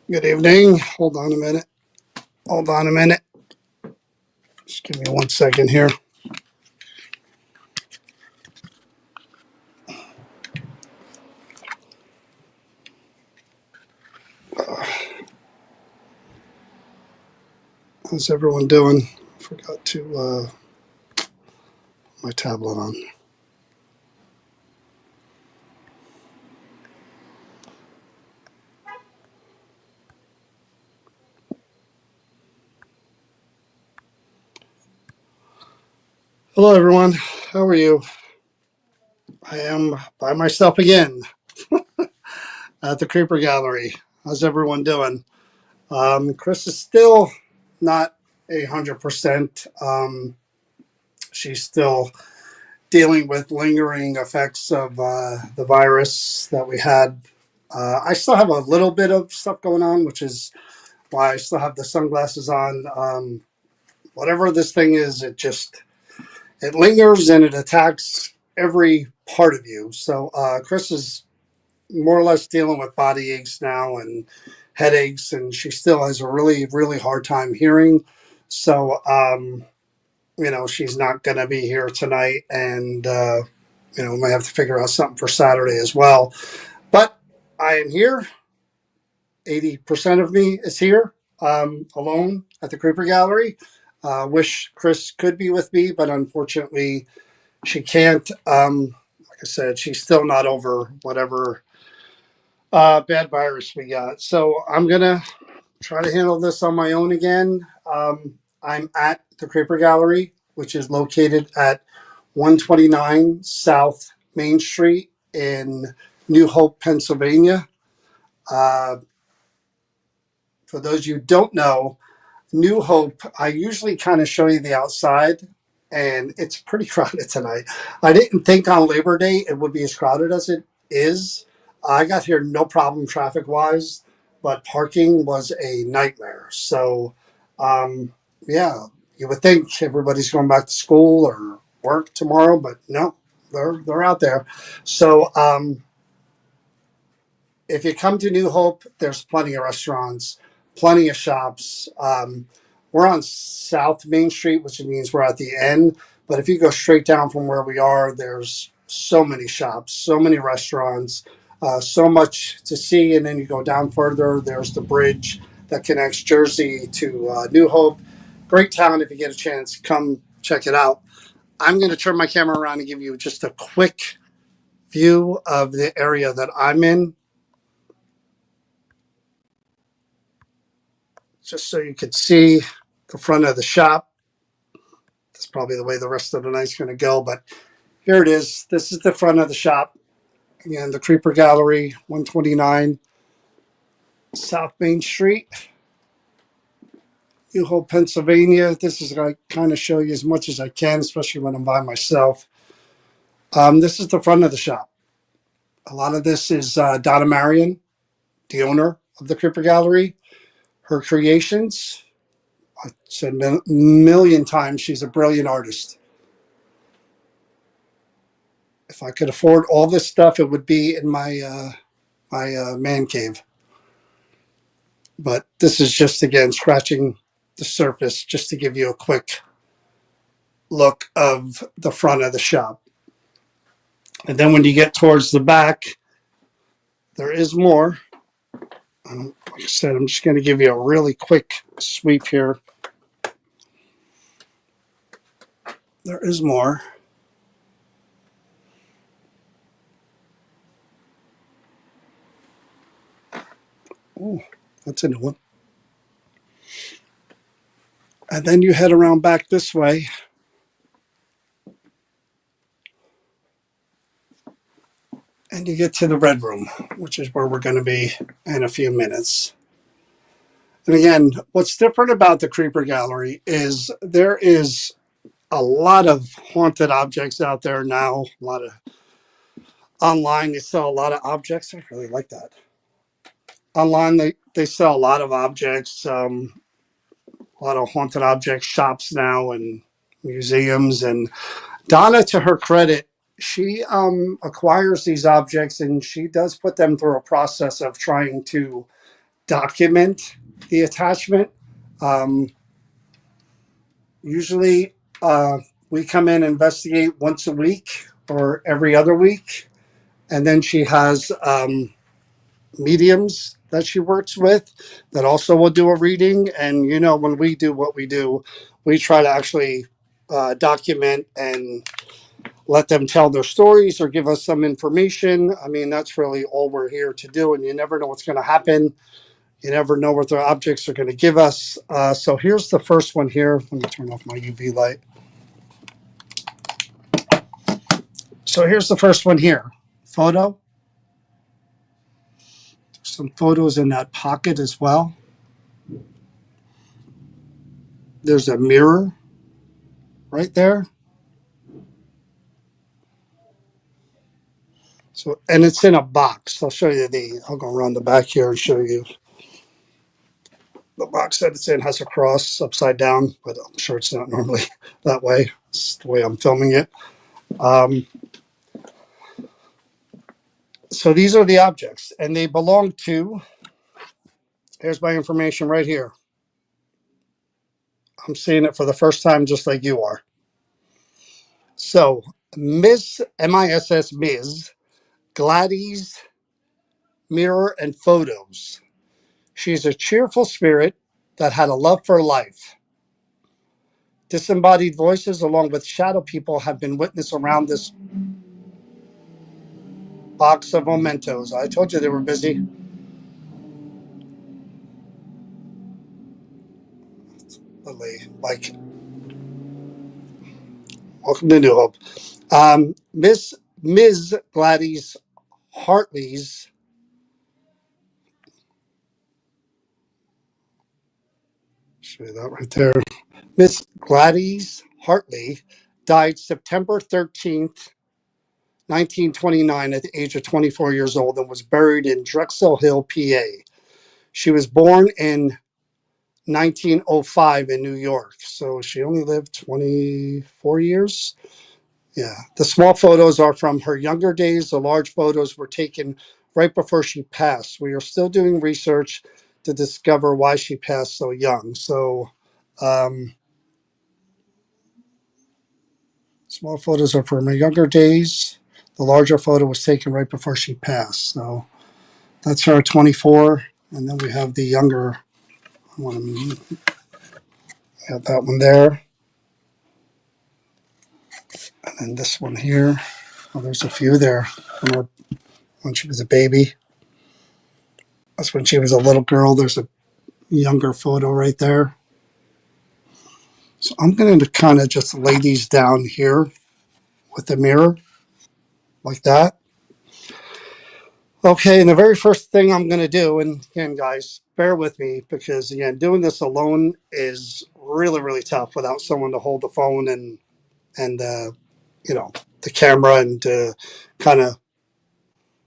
Good evening. Hold on a minute. Hold on a minute. Just give me 1 second here. How's everyone doing? Forgot to my tablet on. Hello, everyone. How are you? I am by myself again at the Creeper Gallery. How's everyone doing? Chris is still not 100%. She's still dealing with lingering effects of the virus that we had. I still have a little bit of stuff going on, which is why I still have the sunglasses on. Whatever this thing is, it lingers and it attacks every part of you. So Chris is more or less dealing with body aches now and headaches, and she still has a really, really hard time hearing. So, she's not going to be here tonight, and, we might have to figure out something for Saturday as well. But I am here. 80% of me is here, alone at the Creeper Gallery. Wish Chris could be with me, but unfortunately she can't. Like I said, she's still not over whatever bad virus we got. So I'm going to try to handle this on my own again. I'm at the Creeper Gallery, which is located at 129 South Main Street in New Hope, Pennsylvania. Uh, for those of you who don't know, New Hope, I usually kind of show you the outside, and it's pretty crowded tonight. I didn't think on Labor Day it would be as crowded as it is. I got here no problem traffic wise, but parking was a nightmare. So, yeah, you would think everybody's going back to school or work tomorrow, but no, they're out there. So, if you come to New Hope, there's plenty of restaurants, plenty of shops. We're on South Main Street, which means we're at the end. But if you go straight down from where we are, there's so many shops, so many restaurants, so much to see. And then you go down further, there's the bridge that connects Jersey to New Hope. Great town. If you get a chance, come check it out. I'm going to turn my camera around and give you just a quick view of the area that I'm in, just so you could see the front of the shop. That's probably the way the rest of the night's going to go, but here it is. This is the front of the shop. Again, the Creeper Gallery, 129 South Main Street, New Hope, Pennsylvania. This is going to kind of show you as much as I can, especially when I'm by myself. This is the front of the shop. A lot of this is Donna Marion, the owner of the Creeper Gallery. Her creations, I said a million times, she's a brilliant artist. If I could afford all this stuff, it would be in my man cave. But this is just, again, scratching the surface just to give you a quick look of the front of the shop. And then when you get towards the back, there is more. Like I said, I'm just going to give you a really quick sweep here. There is more. Oh, that's a new one. And then you head around back this way. And you get to the red room, which is where we're going to be in a few minutes. And again, what's different about the Creeper Gallery is there is a lot of haunted objects out there now. A lot of online, they sell a lot of objects. I really like that. Online, they sell a lot of objects, a lot of haunted object shops now and museums. And Donna, to her credit, she acquires these objects and she does put them through a process of trying to document the attachment. Um, Usually, we come in and investigate once a week or every other week, and then she has mediums that she works with that also will do a reading. And when we do what we do, we try to actually document and let them tell their stories or give us some information. I mean, that's really all we're here to do. And you never know what's going to happen. You never know what their objects are going to give us. So here's the first one here. Let me turn off my UV light. So here's the first one here. Photo. Some photos in that pocket as well. There's a mirror right there. So, and it's in a box. I'll show you I'll go around the back here and show you the box that it's in. Has a cross upside down, but I'm sure it's not normally that way. It's the way I'm filming it. Um, so these are the objects, and they belong to, here's my information right here. I'm seeing it for the first time just like you are. So Miss, M-I-S-S, Ms. Glady's mirror and photos. She's a cheerful spirit that had a love for life. Disembodied voices along with shadow people have been witnessed around this box of mementos. I told you they were busy. Like, welcome to New Hope. Ms. Gladys Hartley's, show you that right there. Miss Gladys Hartley died September 13th, 1929 at the age of 24 years old and was buried in Drexel Hill, PA. She was born in 1905 in New York, so she only lived 24 years. Yeah, the small photos are from her younger days. The large photos were taken right before she passed. We are still doing research to discover why she passed so young. So, small photos are from her younger days. The larger photo was taken right before she passed. So that's her at 24. And then we have the younger one. Have that one there. And then this one here. Oh, there's a few there when she was a baby. That's when she was a little girl. There's a younger photo right there. So I'm going to kind of just lay these down here with the mirror like that. Okay, and the very first thing I'm going to do, and again, guys, bear with me because, again, doing this alone is really, really tough without someone to hold the phone and the camera and to kind of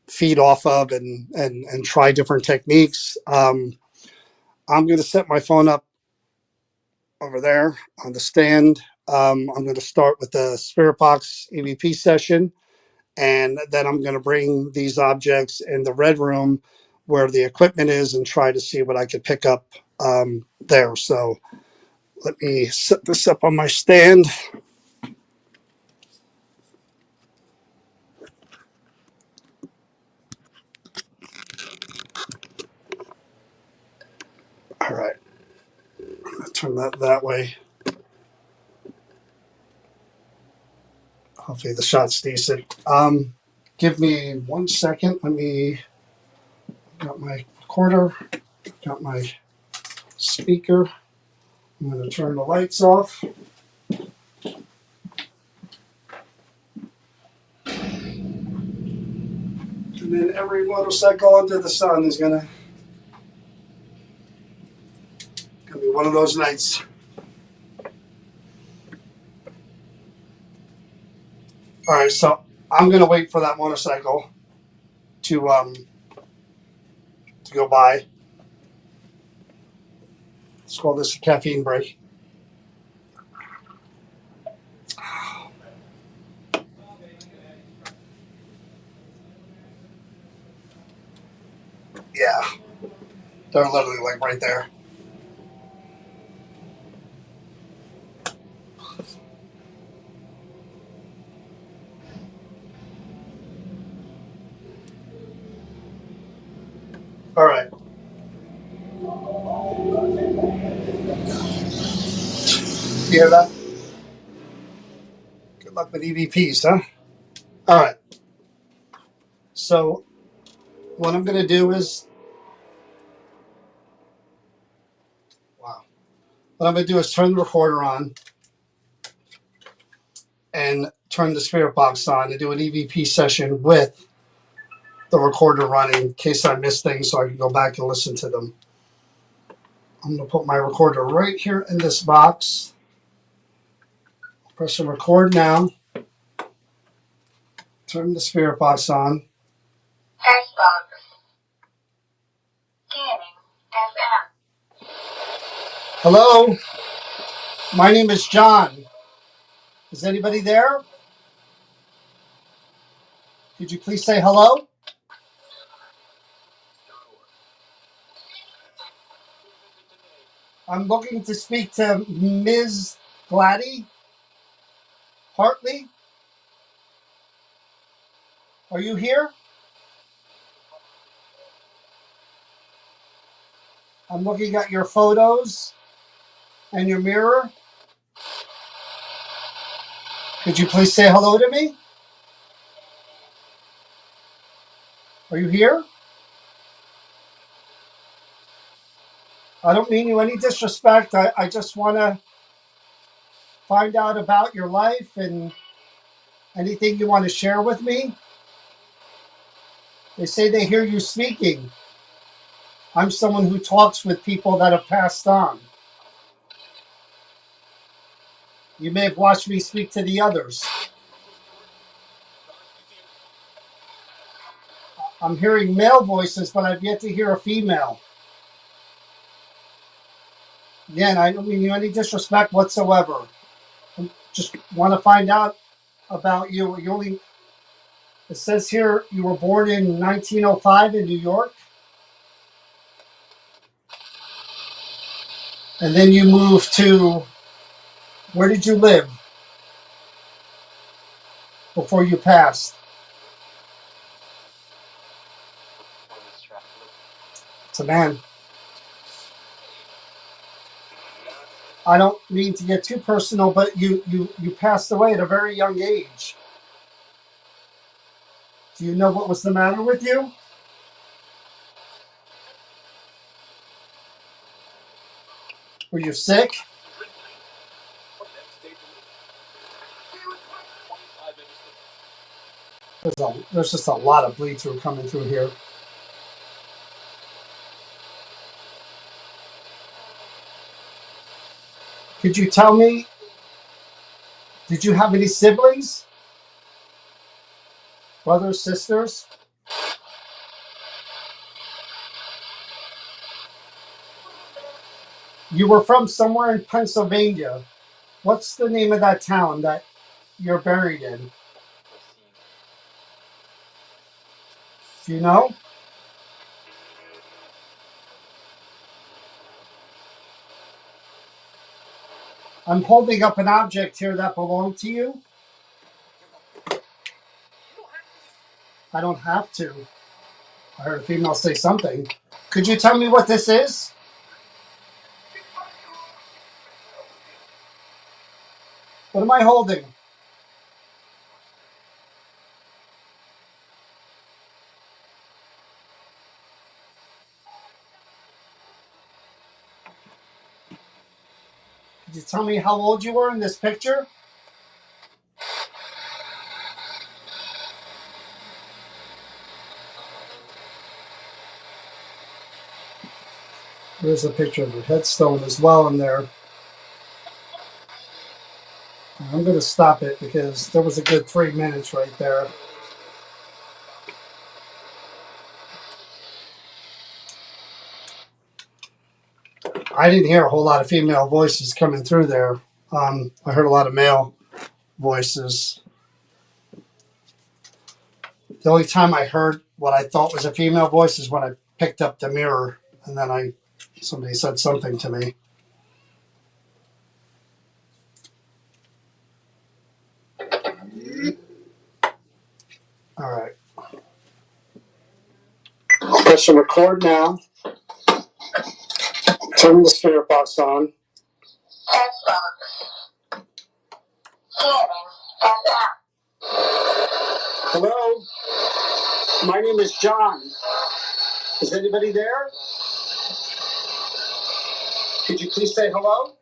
feed off of and try different techniques. I'm going to set my phone up over there on the stand. I'm going to start with the Spirit Box EVP session, and then I'm going to bring these objects in the red room where the equipment is and try to see what I could pick up there. So let me set this up on my stand. All right, I'm going to turn that way. Hopefully the shot's decent. Give me 1 second. Got my recorder, got my speaker. I'm going to turn the lights off. And then every motorcycle under the sun is gonna be one of those nights. All right, so I'm gonna wait for that motorcycle to go by. Let's call this a caffeine break. Yeah. They're literally like right there. All right. You hear that? Good luck with EVPs, huh? All right. So what I'm going to do is, wow. What I'm going to do is turn the recorder on and turn the spirit box on and do an EVP session with the recorder running in case I miss things so I can go back and listen to them. I'm going to put my recorder right here in this box. Press and record now. Turn the spirit box on. Text box. Scanning FM. Hello, my name is John. Is anybody there? Could you please say hello? I'm looking to speak to Ms. Glady Hartley. Are you here? I'm looking at your photos and your mirror. Could you please say hello to me? Are you here? I don't mean you any disrespect. I just want to find out about your life and anything you want to share with me. They say they hear you speaking. I'm someone who talks with people that have passed on. You may have watched me speak to the others. I'm hearing male voices, but I've yet to hear a female. Again, I don't mean you any disrespect whatsoever. I just want to find out about you. It says here you were born in 1905 in New York. And then you moved to, where did you live before you passed? It's a man. I don't mean to get too personal, but you passed away at a very young age. Do you know what was the matter with you? Were you sick? There's just a lot of bleed through coming through here. Could you tell me, did you have any siblings? Brothers, sisters? You were from somewhere in Pennsylvania. What's the name of that town that you're buried in? Do you know? I'm holding up an object here that belonged to you. I don't have to. I heard a female say something. Could you tell me what this is? What am I holding? Could you tell me how old you were in this picture? There's a picture of your headstone as well in there. I'm going to stop it because there was a good 3 minutes right there. I didn't hear a whole lot of female voices coming through there. I heard a lot of male voices. The only time I heard what I thought was a female voice is when I picked up the mirror and then somebody said something to me. All right. Press record now. Turn the spirit box on. Text box. Hearing FM. Hello, my name is John. Is anybody there? Could you please say hello?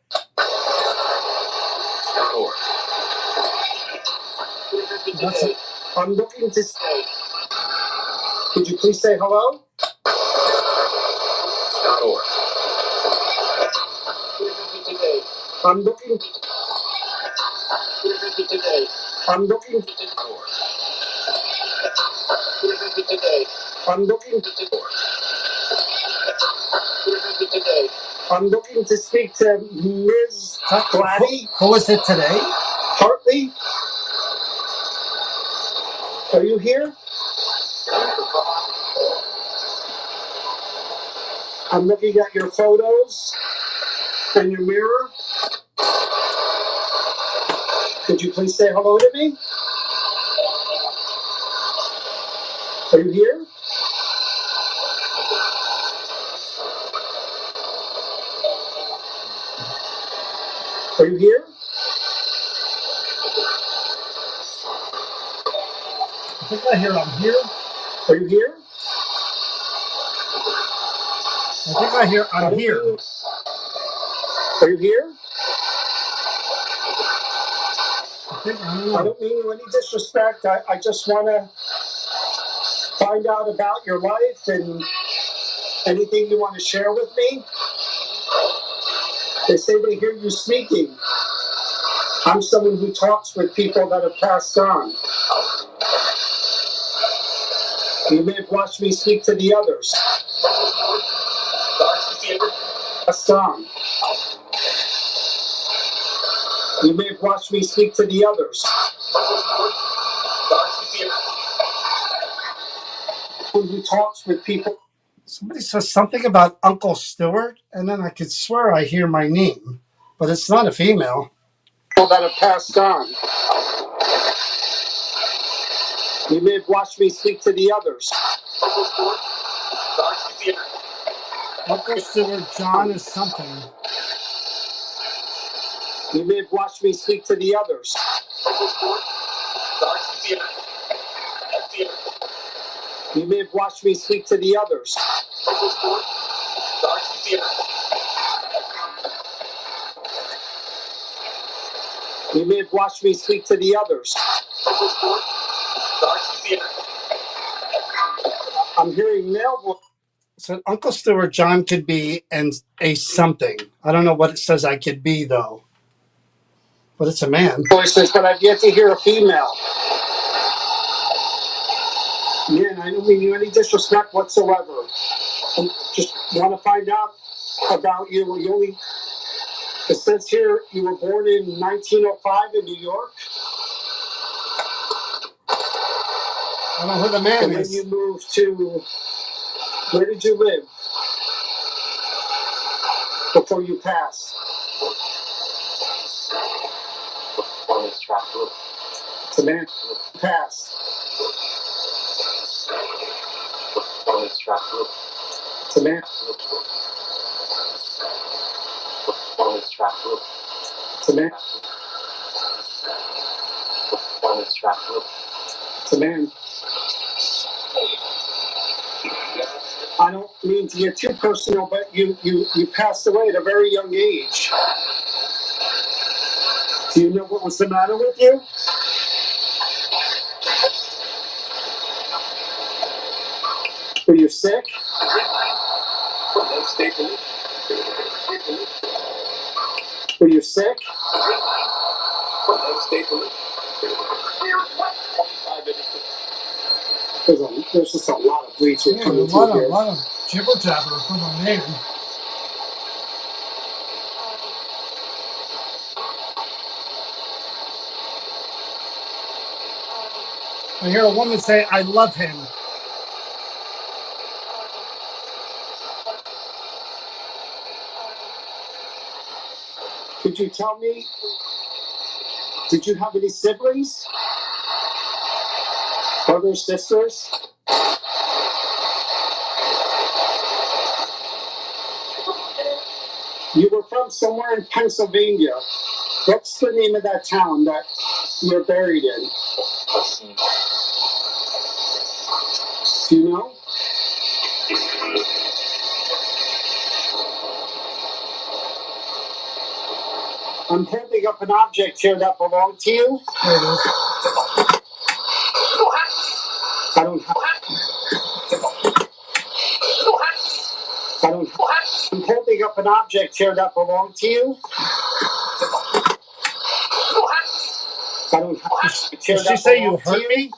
That's it. I'm looking to say. Could you please say hello? I'm looking. I'm looking. I'm looking. I'm looking to speak to Ms. Glady. Who is it today? Hartley? Are you here? I'm looking at your photos and your mirror. Could you please say hello to me? Are you here? Are you here? I think I hear I'm here. Are you here? I think I hear I'm here. Are you here? I don't mean you any disrespect. I just want to find out about your life and anything you want to share with me. They say they hear you speaking. I'm someone who talks with people that have passed on. You may have watched me speak to the others. Passed on. You may have watched me speak to the others. Who talks with people. Somebody says something about Uncle Stewart, and then I could swear I hear my name, but it's not a female. People that have passed on. You may have watched me speak to the others. Uncle Stewart, John is something. You may have watched me speak to the others. You may have watched me speak to the others. You may have watched me speak to the others. I'm hearing male voice. So Uncle Stewart, John could be and a something. I don't know what it says I could be though. But it's a man. Voices, but I've yet to hear a female. Yeah, and I don't mean you any disrespect whatsoever. I just want to find out about you. It says here you were born in 1905 in New York. I don't know who the man is. And then you moved to, where did you live before you passed? It's a man passed. It's a man. It's a man. It's a man. I don't mean to get too personal, but you passed away at a very young age. Do you know what was the matter with you? Were you sick? Were you sick? There's just a lot of bleaching coming through here. A lot of jibber jabber from a man. I hear a woman say, "I love him." Could you tell me, did you have any siblings? Brothers, sisters? You were from somewhere in Pennsylvania. What's the name of that town that you're buried in? Do you know? I'm holding up an object here that belonged to you. There it is. I don't have. I don't have. I'm holding up an object here that belonged to you. I don't have. Did she say you hurt me?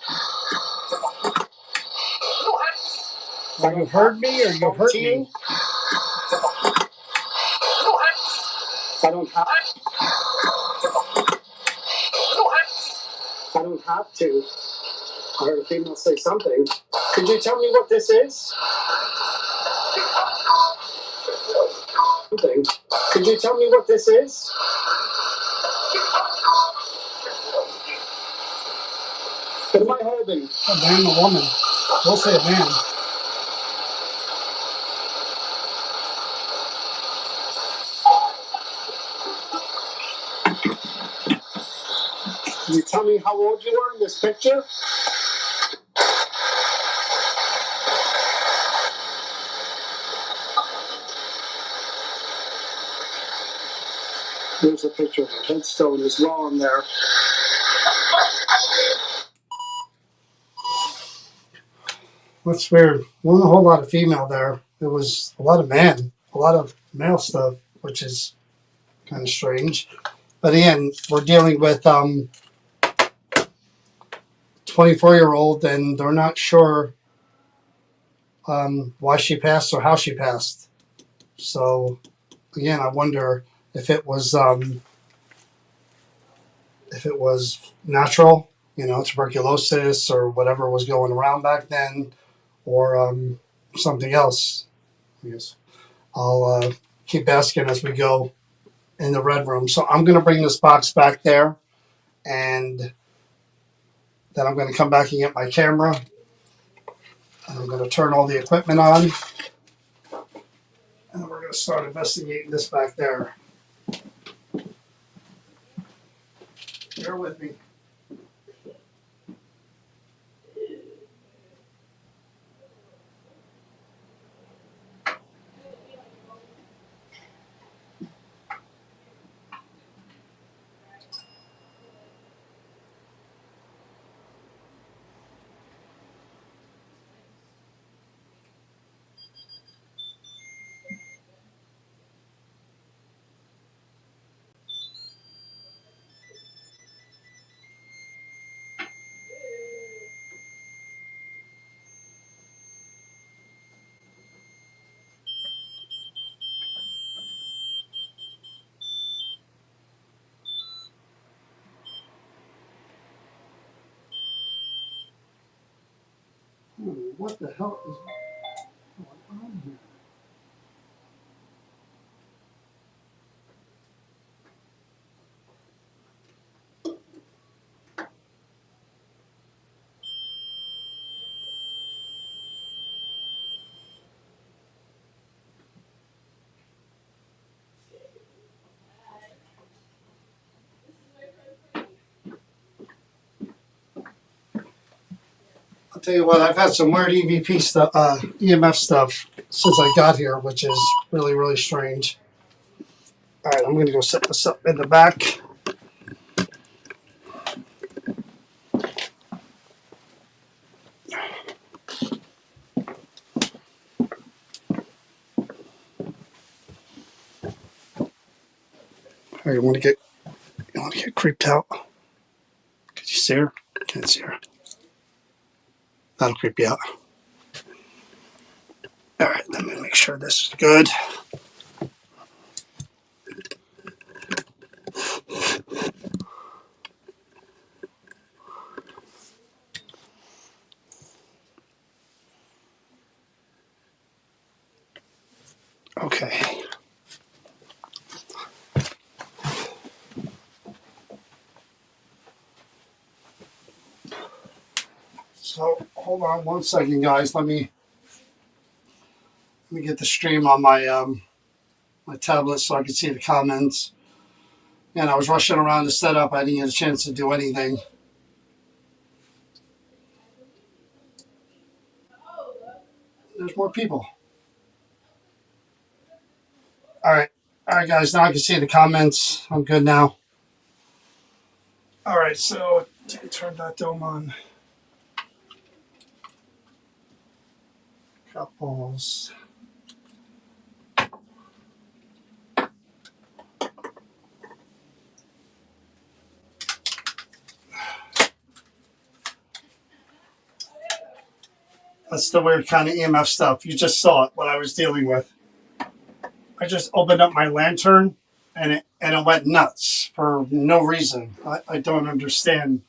Or you heard me, or you hurt me? I don't have. I don't have to. I heard a female say something. Could you tell me what this is? Something. Could you tell me what this is? What am I holding? A man, a woman. We'll say a man. Can you tell me how old you were in this picture? There's a picture of a headstone as well in there. That's weird. Wasn't a whole lot of female there. There was a lot of man, a lot of male stuff, which is kind of strange. But again, we're dealing with 24-year-old, and they're not sure why she passed or how she passed. So again, I wonder if it was natural, tuberculosis or whatever was going around back then, or something else. I guess I'll keep asking as we go in the red room. So I'm going to bring this box back there, and then I'm going to come back and get my camera, and I'm going to turn all the equipment on, and we're going to start investigating this back there. Bear with me. What the hell is going on here? I'll tell you what, I've had some weird EVP stuff, EMF stuff since I got here, which is really, really strange. All right, I'm going to go set this up in the back. All right, you want to get creeped out? Could you see her? Can't see her. That'll creep you out. All right, let me make sure this is good. Okay. So hold on one second, guys. Let me get the stream on my tablet so I can see the comments. And I was rushing around to set up. I didn't get a chance to do anything. There's more people. All right, guys. Now I can see the comments. I'm good now. All right, so turn that dome on. Couples. That's the weird kind of EMF stuff. You just saw it, what I was dealing with. I just opened up my lantern and it went nuts for no reason. I don't understand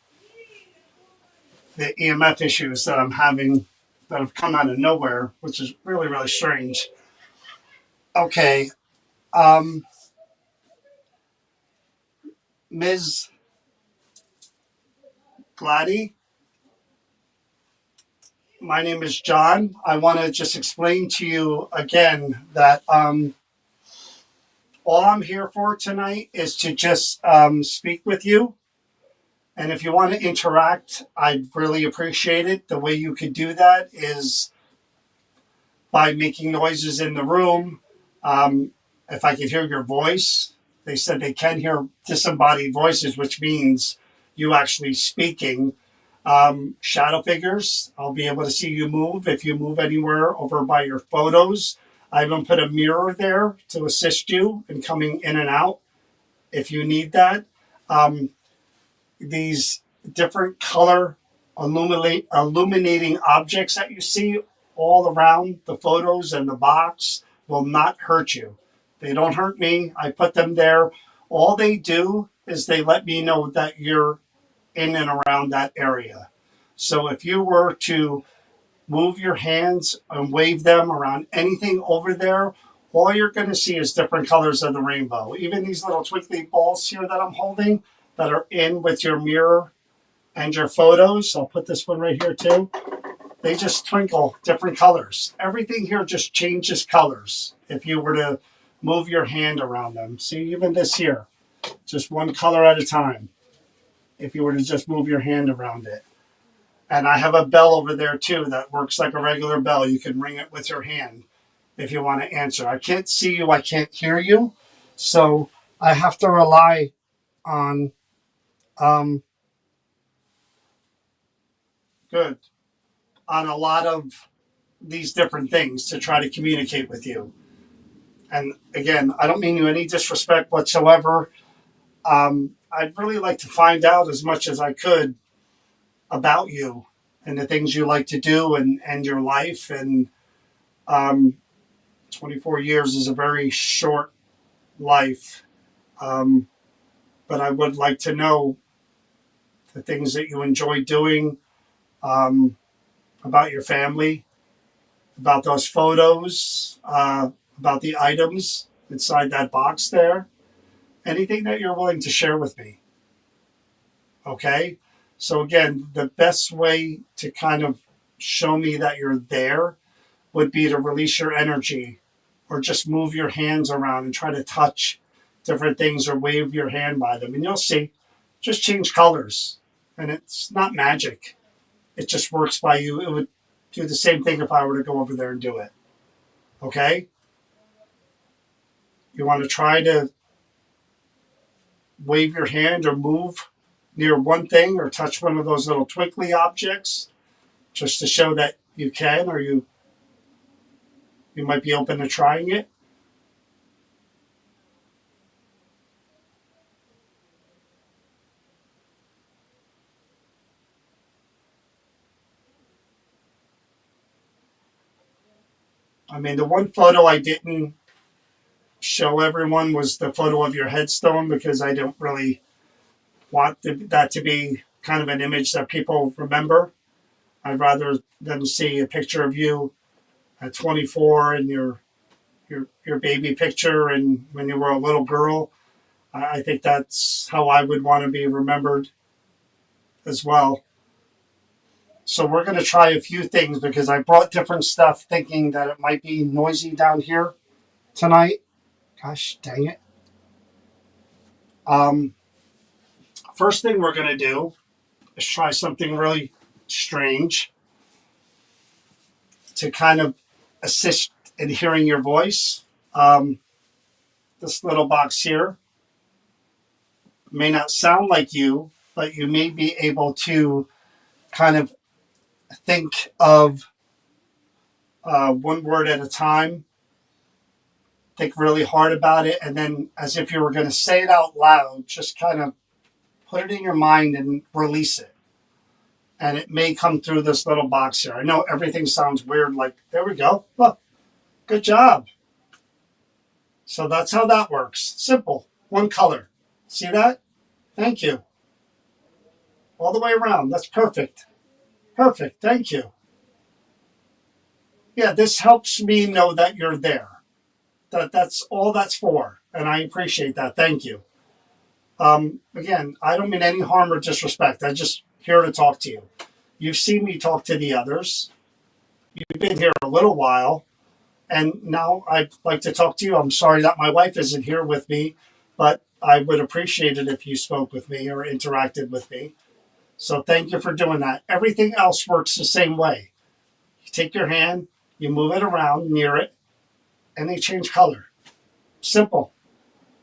the EMF issues that I'm having that have come out of nowhere, which is really, really strange. Okay, um, Ms. Glady, my name is John. I want to just explain to you again that all I'm here for tonight is to just speak with you. And if you want to interact, I'd really appreciate it. The way you could do that is by making noises in the room. Um, if I could hear your voice, they said they can hear disembodied voices, which means you actually speaking. Shadow figures, I'll be able to see you move if you move anywhere over by your photos. I even put a mirror there to assist you in coming in and out if you need that. Um, these different color illuminating objects that you see all around the photos and the box will not hurt you. They don't hurt me. I put them there. All they do is they let me know that you're in and around that area. So if you were to move your hands and wave them around anything over there, all you're going to see is different colors of the rainbow. Even these little twinkly balls here that I'm holding that are in with your mirror and your photos. I'll put this one right here too. They just twinkle different colors. Everything here just changes colors if you were to move your hand around them. See, even this here, just one color at a time if you were to just move your hand around it. And I have a bell over there too that works like a regular bell. You can ring it with your hand if you want to answer. I can't see you, I can't hear you. So I have to rely on um good on a lot of these different things to try to communicate with you. And again, I don't mean you any disrespect whatsoever. I'd really like to find out as much as I could about you and the things you like to do and your life. And um, 24 years is a very short life. Um, but I would like to know the things that you enjoy doing, um, about your family, about those photos, about the items inside that box there. Anything that you're willing to share with me. Okay. So, again, the best way to kind of show me that you're there would be to release your energy or just move your hands around and try to touch different things or wave your hand by them. And you'll see, just change colors. And it's not magic, it just works by you. It would do the same thing if I were to go over there and do it. Okay. You want to try to wave your hand or move near one thing or touch one of those little twinkly objects just to show that you can, or you might be open to trying it. I mean, the one photo I didn't show everyone was the photo of your headstone because I don't really want that to be kind of an image that people remember. I'd rather them see a picture of you at 24 and your baby picture and when you were a little girl. I think that's how I would want to be remembered as well. So we're going to try a few things because I brought different stuff thinking that it might be noisy down here tonight. Gosh dang it. Um, First thing we're going to do is try something really strange to kind of assist in hearing your voice. Um, this little box here may not sound like you, but you may be able to kind of think of one word at a time, think really hard about it, and then as if you were going to say it out loud, just kind of put it in your mind and release it. And it may come through this little box here. I know everything sounds weird, like, there we go. Well, good job. So that's how that works. Simple. One color. See that? Thank you. All the way around. That's perfect. Perfect. Thank you. Yeah, this helps me know that you're there. That's all that's for. And I appreciate that. Thank you. Again, I don't mean any harm or disrespect. I'm just here to talk to you. You've seen me talk to the others. You've been here a little while. And now I'd like to talk to you. I'm sorry that my wife isn't here with me, but I would appreciate it if you spoke with me or interacted with me. So thank you for doing that. Everything else works the same way. You take your hand, you move it around near it, and they change color. Simple.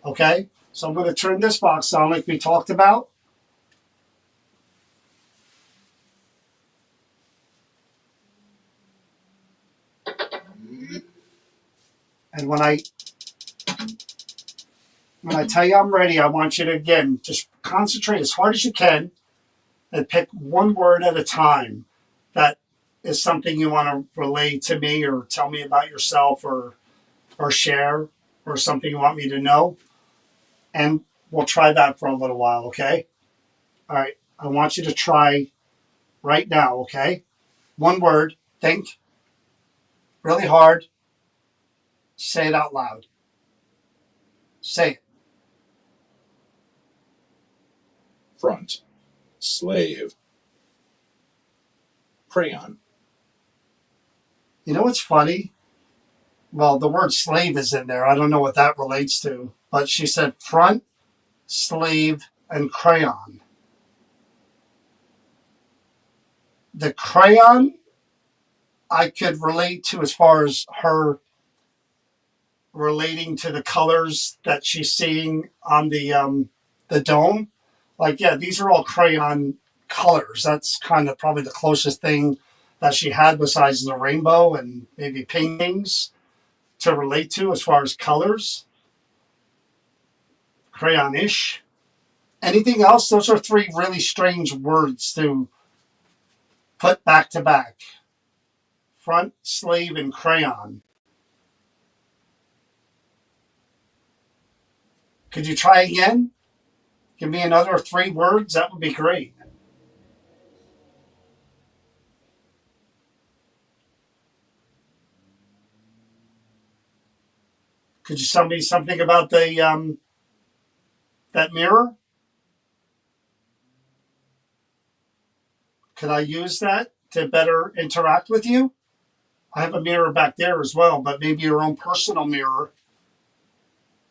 Okay? So I'm going to turn this box on like we talked about. And when I tell you I'm ready, I want you to again just concentrate as hard as you can and pick one word at a time that is something you want to relay to me or tell me about yourself or share or something you want me to know. And we'll try that for a little while, okay? All right. I want you to try right now, okay? One word, think really hard, say it out loud. Say it. Front, slave, crayon. You know what's funny? Well, the word slave is in there. I don't know what that relates to, but she said front, slave, and crayon. The crayon I could relate to as far as her relating to the colors that she's seeing on the dome. Like, yeah, these are all crayon colors. That's kind of probably the closest thing that she had besides the rainbow and maybe paintings to relate to as far as colors. Crayon-ish. Anything else? Those are three really strange words to put back to back. Front, slave, and crayon. Could you try again? Give me another three words. That would be great. Could you tell me something about the that mirror? Could I use that to better interact with you? I have a mirror back there as well, but maybe your own personal mirror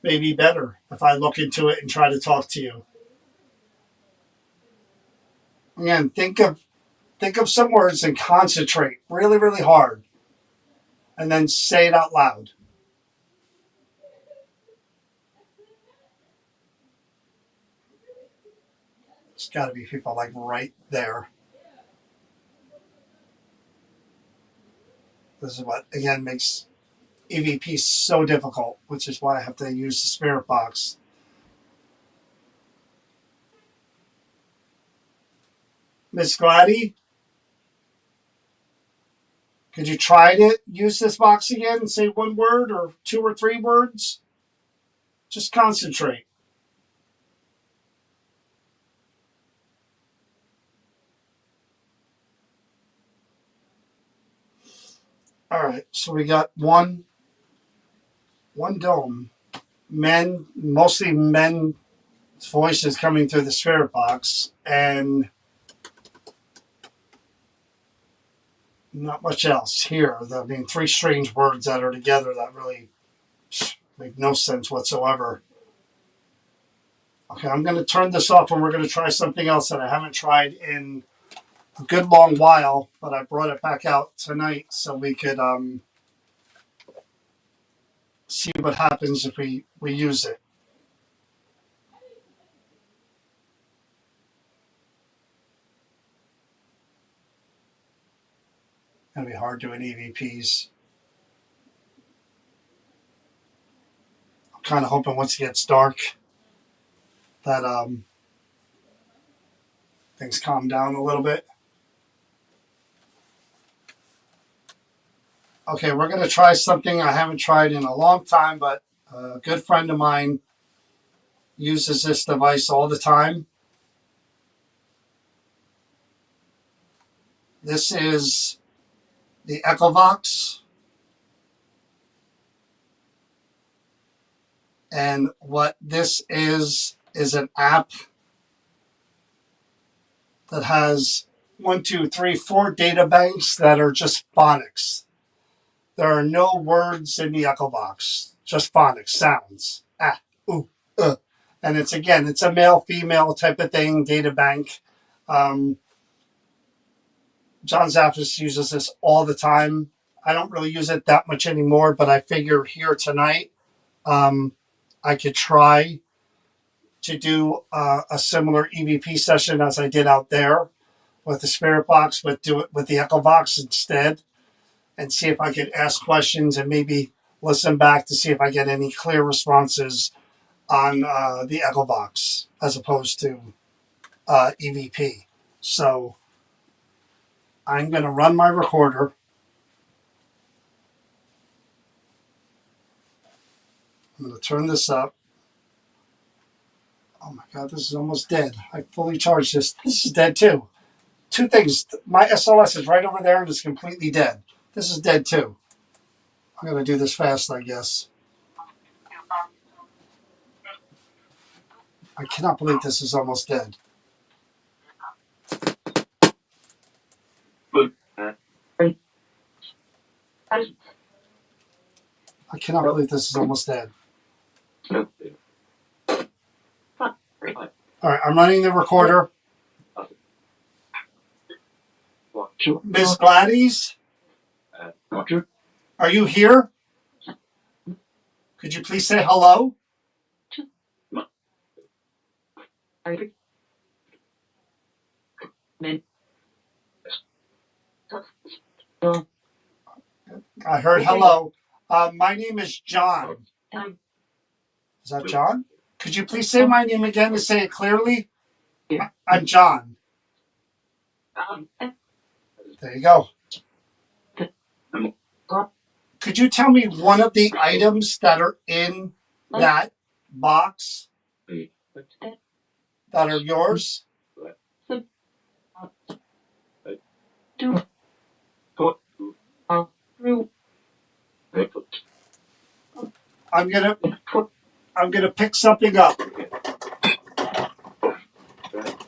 may be better if I look into it and try to talk to you. Again, think of some words and concentrate really, really hard, and then say it out loud. There's got to be people like right there. This is what again makes EVP so difficult, which is why I have to use the spirit box. Miss Glady, could you try to use this box again and say one word or two or three words? Just concentrate. All right, so we got one dome. Men, mostly men voices coming through the spirit box, and not much else here. I mean, three strange words that are together that really make no sense whatsoever. Okay, I'm going to turn this off and we're going to try something else that I haven't tried in a good long while, but I brought it back out tonight so we could see what happens if we use it. It's going to be hard doing EVPs. I'm kind of hoping once it gets dark that things calm down a little bit. Okay, we're going to try something I haven't tried in a long time, but a good friend of mine uses this device all the time. This is the Echovox. And what this is an app that has 4 data banks that are just phonics. There are no words in the Echovox, just phonics, sounds. Ah, ooh, and it's a male female type of thing, data bank. Um, John Zaffis uses this all the time. I don't really use it that much anymore, but I figure here tonight I could try to do a similar EVP session as I did out there with the Spirit Box, but do it with the Echo Box instead and see if I could ask questions and maybe listen back to see if I get any clear responses on the Echo Box as opposed to EVP. So I'm going to run my recorder. I'm going to turn this up. Oh my God, this is almost dead. I fully charged this. This is dead too. Two things. My SLS is right over there and it's completely dead. This is dead too. I'm going to do this fast, I guess. I cannot believe this is almost dead. I cannot believe this is almost dead. All right, I'm running the recorder. Miss Gladys, are you here? Could you please say hello? I heard hello. My name is John. Is that John? Could you please say my name again and say it clearly? I'm John. There you go. Could you tell me one of the items that are in that box that are yours? I'm gonna pick something up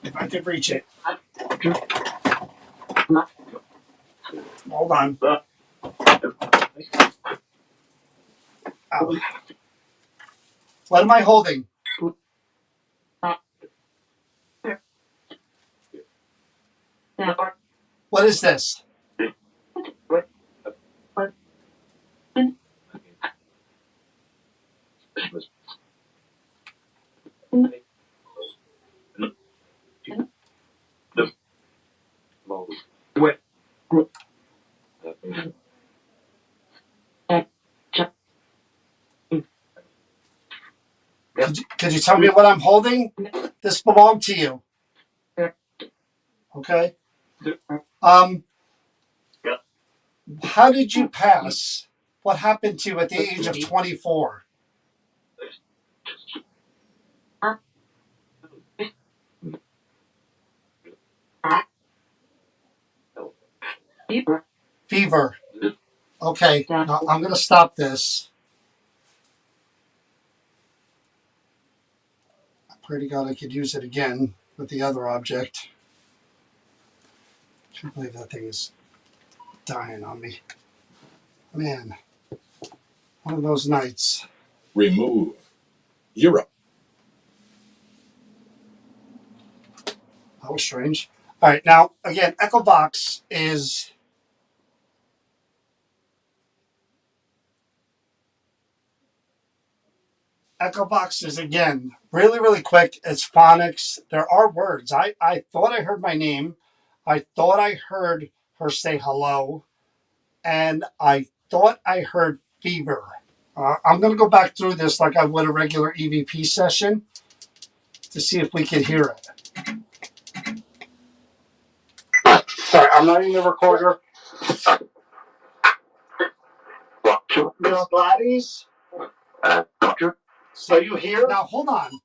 if I can reach it. Hold on. Ow. What am I holding? What is this? Could you tell me what I'm holding? This belonged to you. Okay. How did you pass? What happened to you at the age of 24? Fever. Okay. Now I'm going to stop this. I pray to God I could use it again with the other object. I can't believe that thing is dying on me. Man, one of those nights. Remove. Europe. That was strange. All right, now, again, Echobox is... Echobox is, again, really, really quick. It's phonics. There are words. I thought I heard my name. I thought I heard her say hello. And I thought I heard fever. I'm going to go back through this like I would a regular EVP session to see if we can hear it. Sorry, I'm not in the recorder. Miss Gladys? So you hear? Now, hold on.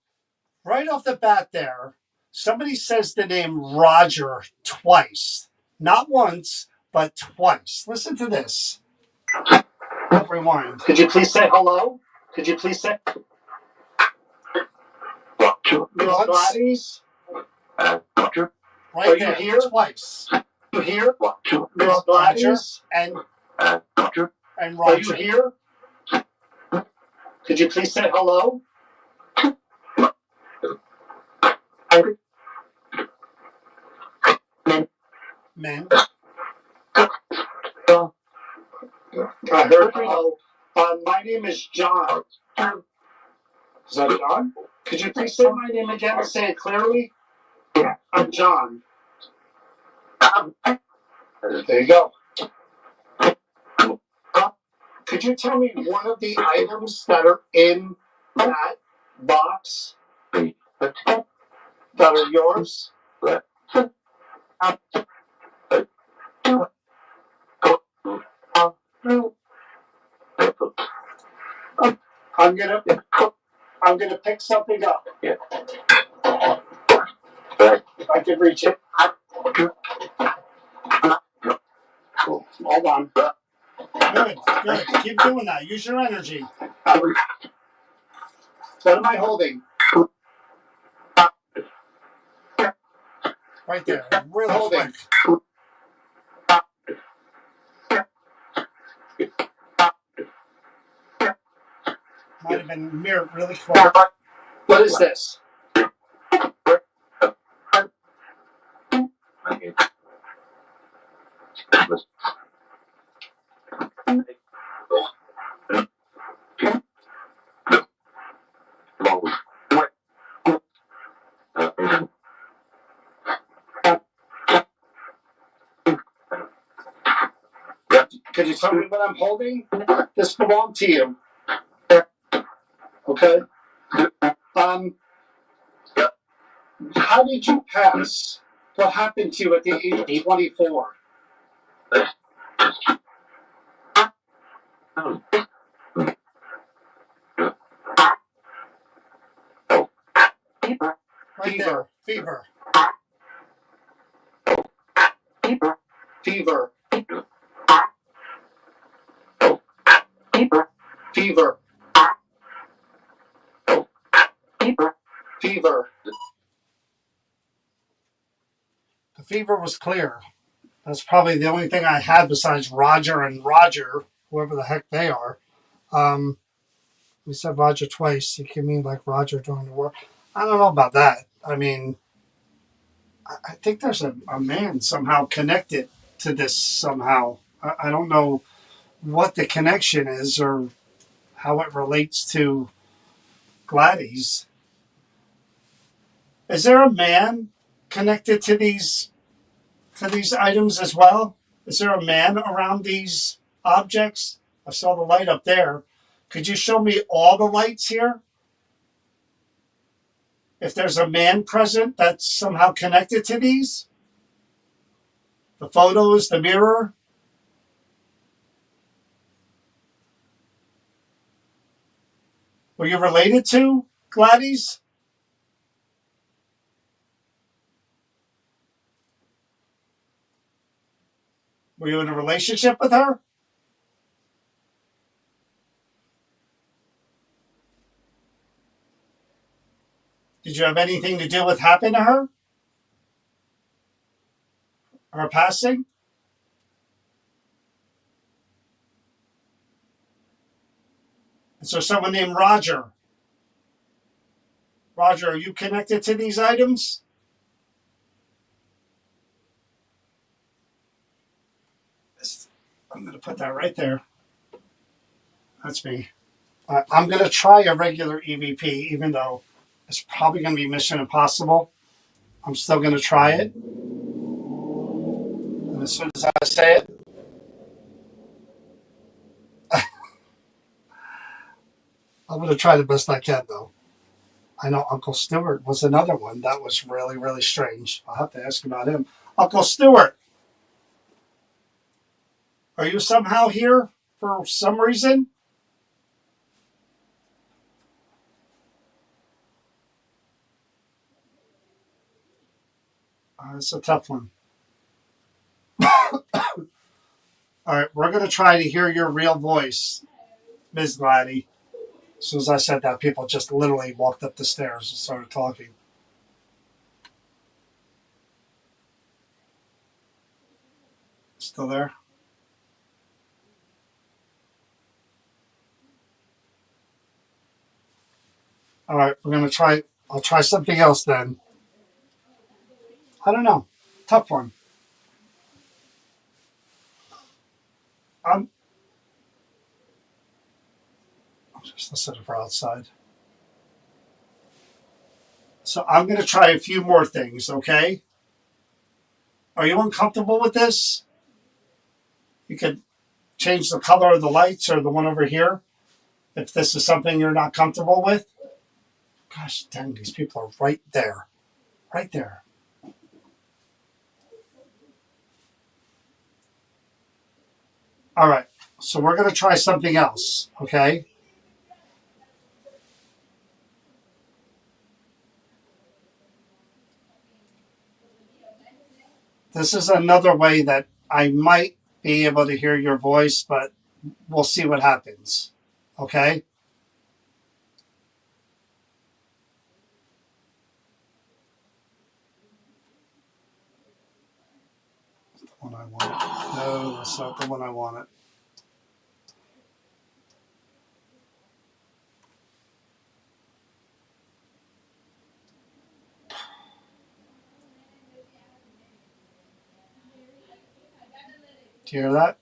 Right off the bat there, somebody says the name Roger twice. Not once, but twice. Listen to this. Rewind. Could you please say hello? Could you please say... Miss Gladys? Right there, here? Twice. You here? Miss Gladys? And Roger. Are you here? Could you please say hello? Men. I heard hello. My name is John. Is that John? Could you please say my name again and say it clearly? I'm John. There you go. Could you tell me one of the items that are in that box that are yours? I'm gonna pick something up. If I can reach it. Hold on. Good, good. Keep doing that. Use your energy. What am I holding? Right there. Real quick. Might have been mirrored really quick. What is this? Could you tell me what I'm holding? This belonged to you. Okay. How did you pass? What happened to you at the age of 24? Right there. Fever. Fever. Fever. Fever. The fever was clear. That's probably the only thing I had besides Roger and Roger, whoever the heck they are. We said Roger twice. It could mean like Roger during the war. I don't know about that. I mean, I think there's a man somehow connected to this somehow. I don't know what the connection is or how it relates to Gladys. Is there a man connected to these items as well? Is there a man around these objects? I saw the light up there. Could you show me all the lights here? If there's a man present that's somehow connected to these? The photos, the mirror? Were you related to Gladys? Were you in a relationship with her? Did you have anything to do with happened to her? Her passing? Is there someone named Roger? Roger, are you connected to these items? I'm going to put that right there. That's me. I'm going to try a regular EVP, even though it's probably going to be Mission Impossible. I'm still going to try it. And as soon as I say it, I'm going to try the best I can, though. I know Uncle Stewart was another one that was really, really strange. I'll have to ask about him. Uncle Stewart, are you somehow here for some reason? It's a tough one. All right, we're going to try to hear your real voice, Ms. Glady. As soon as I said that, people just literally walked up the stairs and started talking. Still there? All right, we're going to try. I'll try something else then. I don't know. Tough one. I'm just listening for outside. So I'm going to try a few more things, okay? Are you uncomfortable with this? You could change the color of the lights or the one over here if this is something you're not comfortable with. Gosh dang, these people are right there. Right there. All right. So we're going to try something else, okay? This is another way that I might be able to hear your voice, but we'll see what happens. Okay? The one I want. No, that's not the one I wanted. Do you hear that?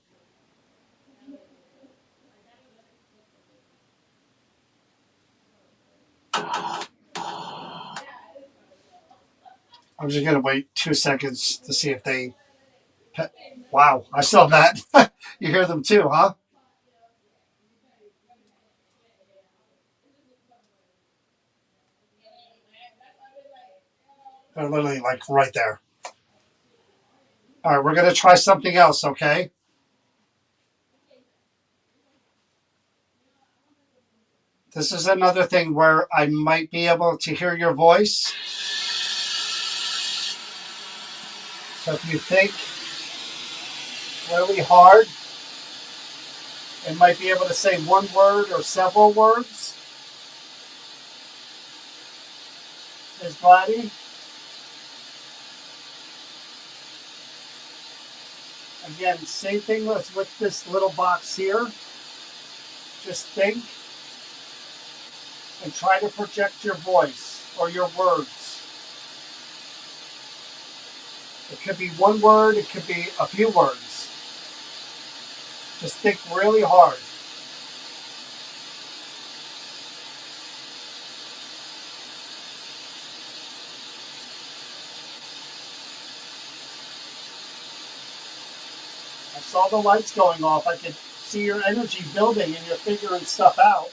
I'm just going to wait 2 seconds to see if they. Wow, I saw that. You hear them too, huh? They're literally like right there. All right, we're going to try something else, okay? This is another thing where I might be able to hear your voice. So if you think really hard and might be able to say one word or several words, Ms. Glady. Again, same thing as with this little box here. Just think and try to project your voice or your words. It could be one word, it could be a few words. Just think really hard. I saw the lights going off. I could see your energy building and you're figuring stuff out.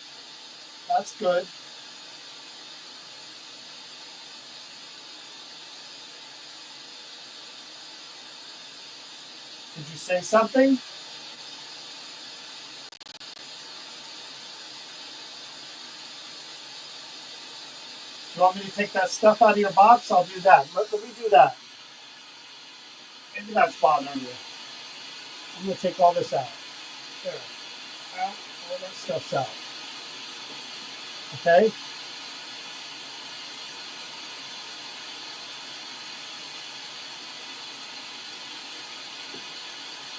That's good. Did you say something? Do you want me to take that stuff out of your box? I'll do that. Let me do that. Maybe that's bothering you. I'm going to take all this out. There. Out. All that stuff's out. Okay?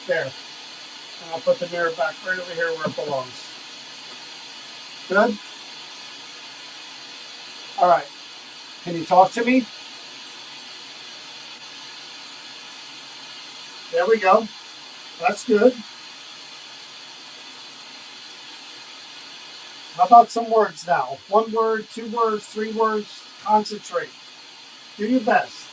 There. And I'll put the mirror back right over here where it belongs. Good? All right. Can you talk to me? There we go. That's good. How about some words now? 1 word, 2 words, 3 words. Concentrate. Do your best.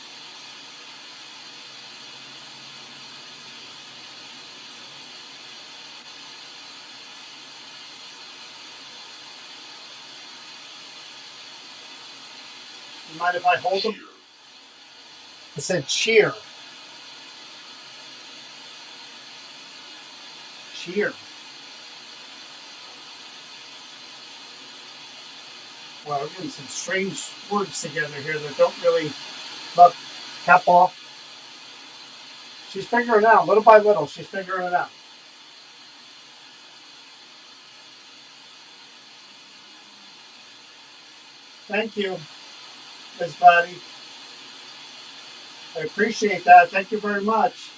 You mind if I hold them? I said cheer. Cheer. Well, we're getting some strange words together here that don't really look. Cap off. She's figuring it out little by little. She's figuring it out. Thank you, Ms. Glady. I appreciate that. Thank you very much.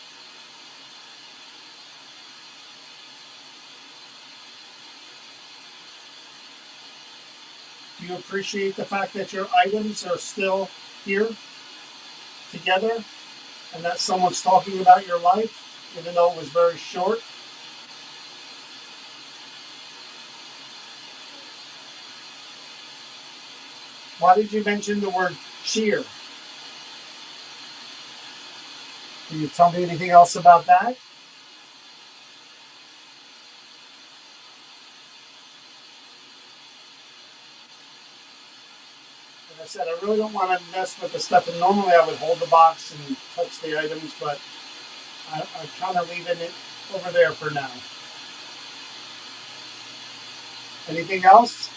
Do you appreciate the fact that your items are still here together and that someone's talking about your life, even though it was very short? Why did you mention the word cheer? Can you tell me anything else about that? Like I said, I really don't want to mess with the stuff. And normally I would hold the box and touch the items, but I'm kind of leaving it over there for now. Anything else?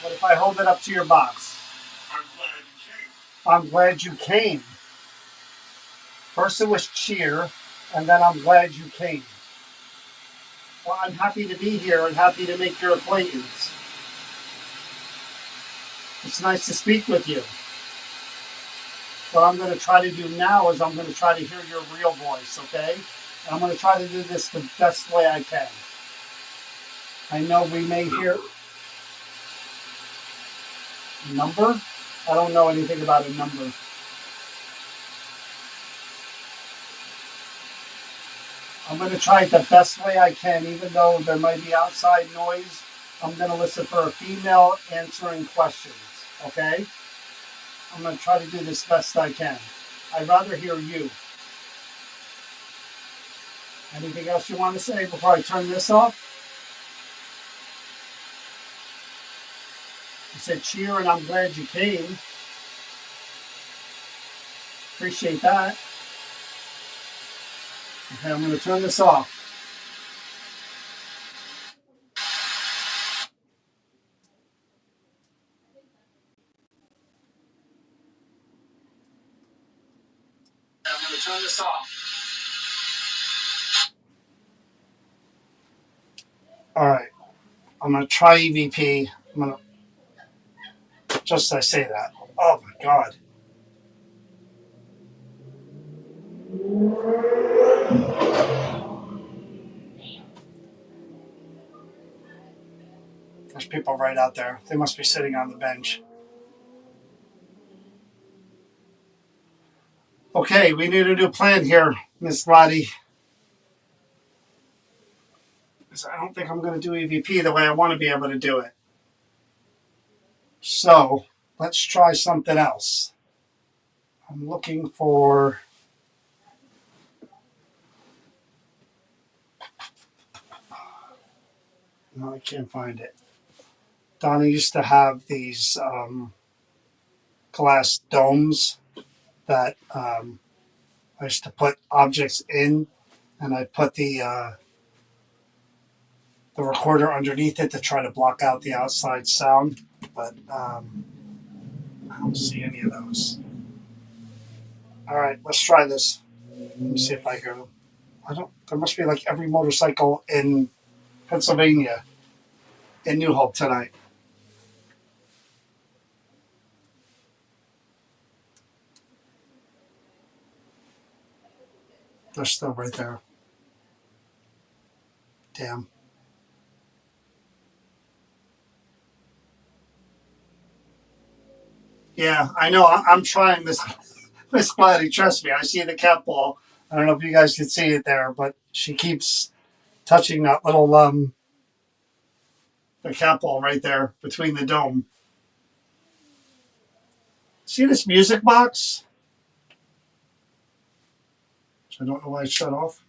What if I hold it up to your box? I'm glad you came. First it was cheer, and then I'm glad you came. Well, I'm happy to be here and happy to make your acquaintance. It's nice to speak with you. What I'm going to try to do now is I'm going to try to hear your real voice, okay? And I'm going to try to do this the best way I can. I know we may hear number. I don't know anything about a number. I'm going to try it the best way I can, even though there might be outside noise. I'm going to listen for a female answering questions, okay? I'm going to try to do this best I can. I'd rather hear you. Anything else you want to say before I turn this off? You said cheer and I'm glad you came. Appreciate that. Okay, I'm going to turn this off. I'm going to turn this off. All right. I'm going to try EVP. I'm going to, just as I say that. Oh my God. There's people right out there. They must be sitting on the bench. Okay, we need a new plan here, Miss Lottie. Because I don't think I'm going to do EVP the way I want to be able to do it. So let's try something else. I'm looking for. No, I can't find it. Donna used to have these glass domes that I used to put objects in, and I put the recorder underneath it to try to block out the outside sound. But I don't see any of those. All right, let's try this. Let me see if I hear them. I don't. There must be like every motorcycle in Pennsylvania in New Hope tonight. They're still right there. Damn. Yeah, I know. I'm trying this. Miss Glady, trust me. I see the cat ball. I don't know if you guys can see it there, but she keeps touching that little the cat ball right there between the dome. See this music box? Which I don't know why it's shut off.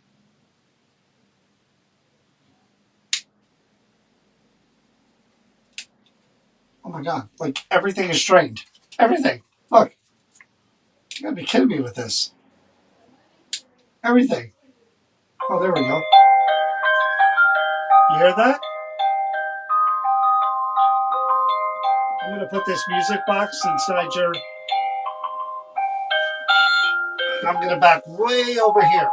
Oh my god! Like everything is strained. Everything. Look, you gotta be kidding me with this. Everything. Oh, there we go. You hear that? I'm gonna put this music box inside your. I'm gonna back way over here.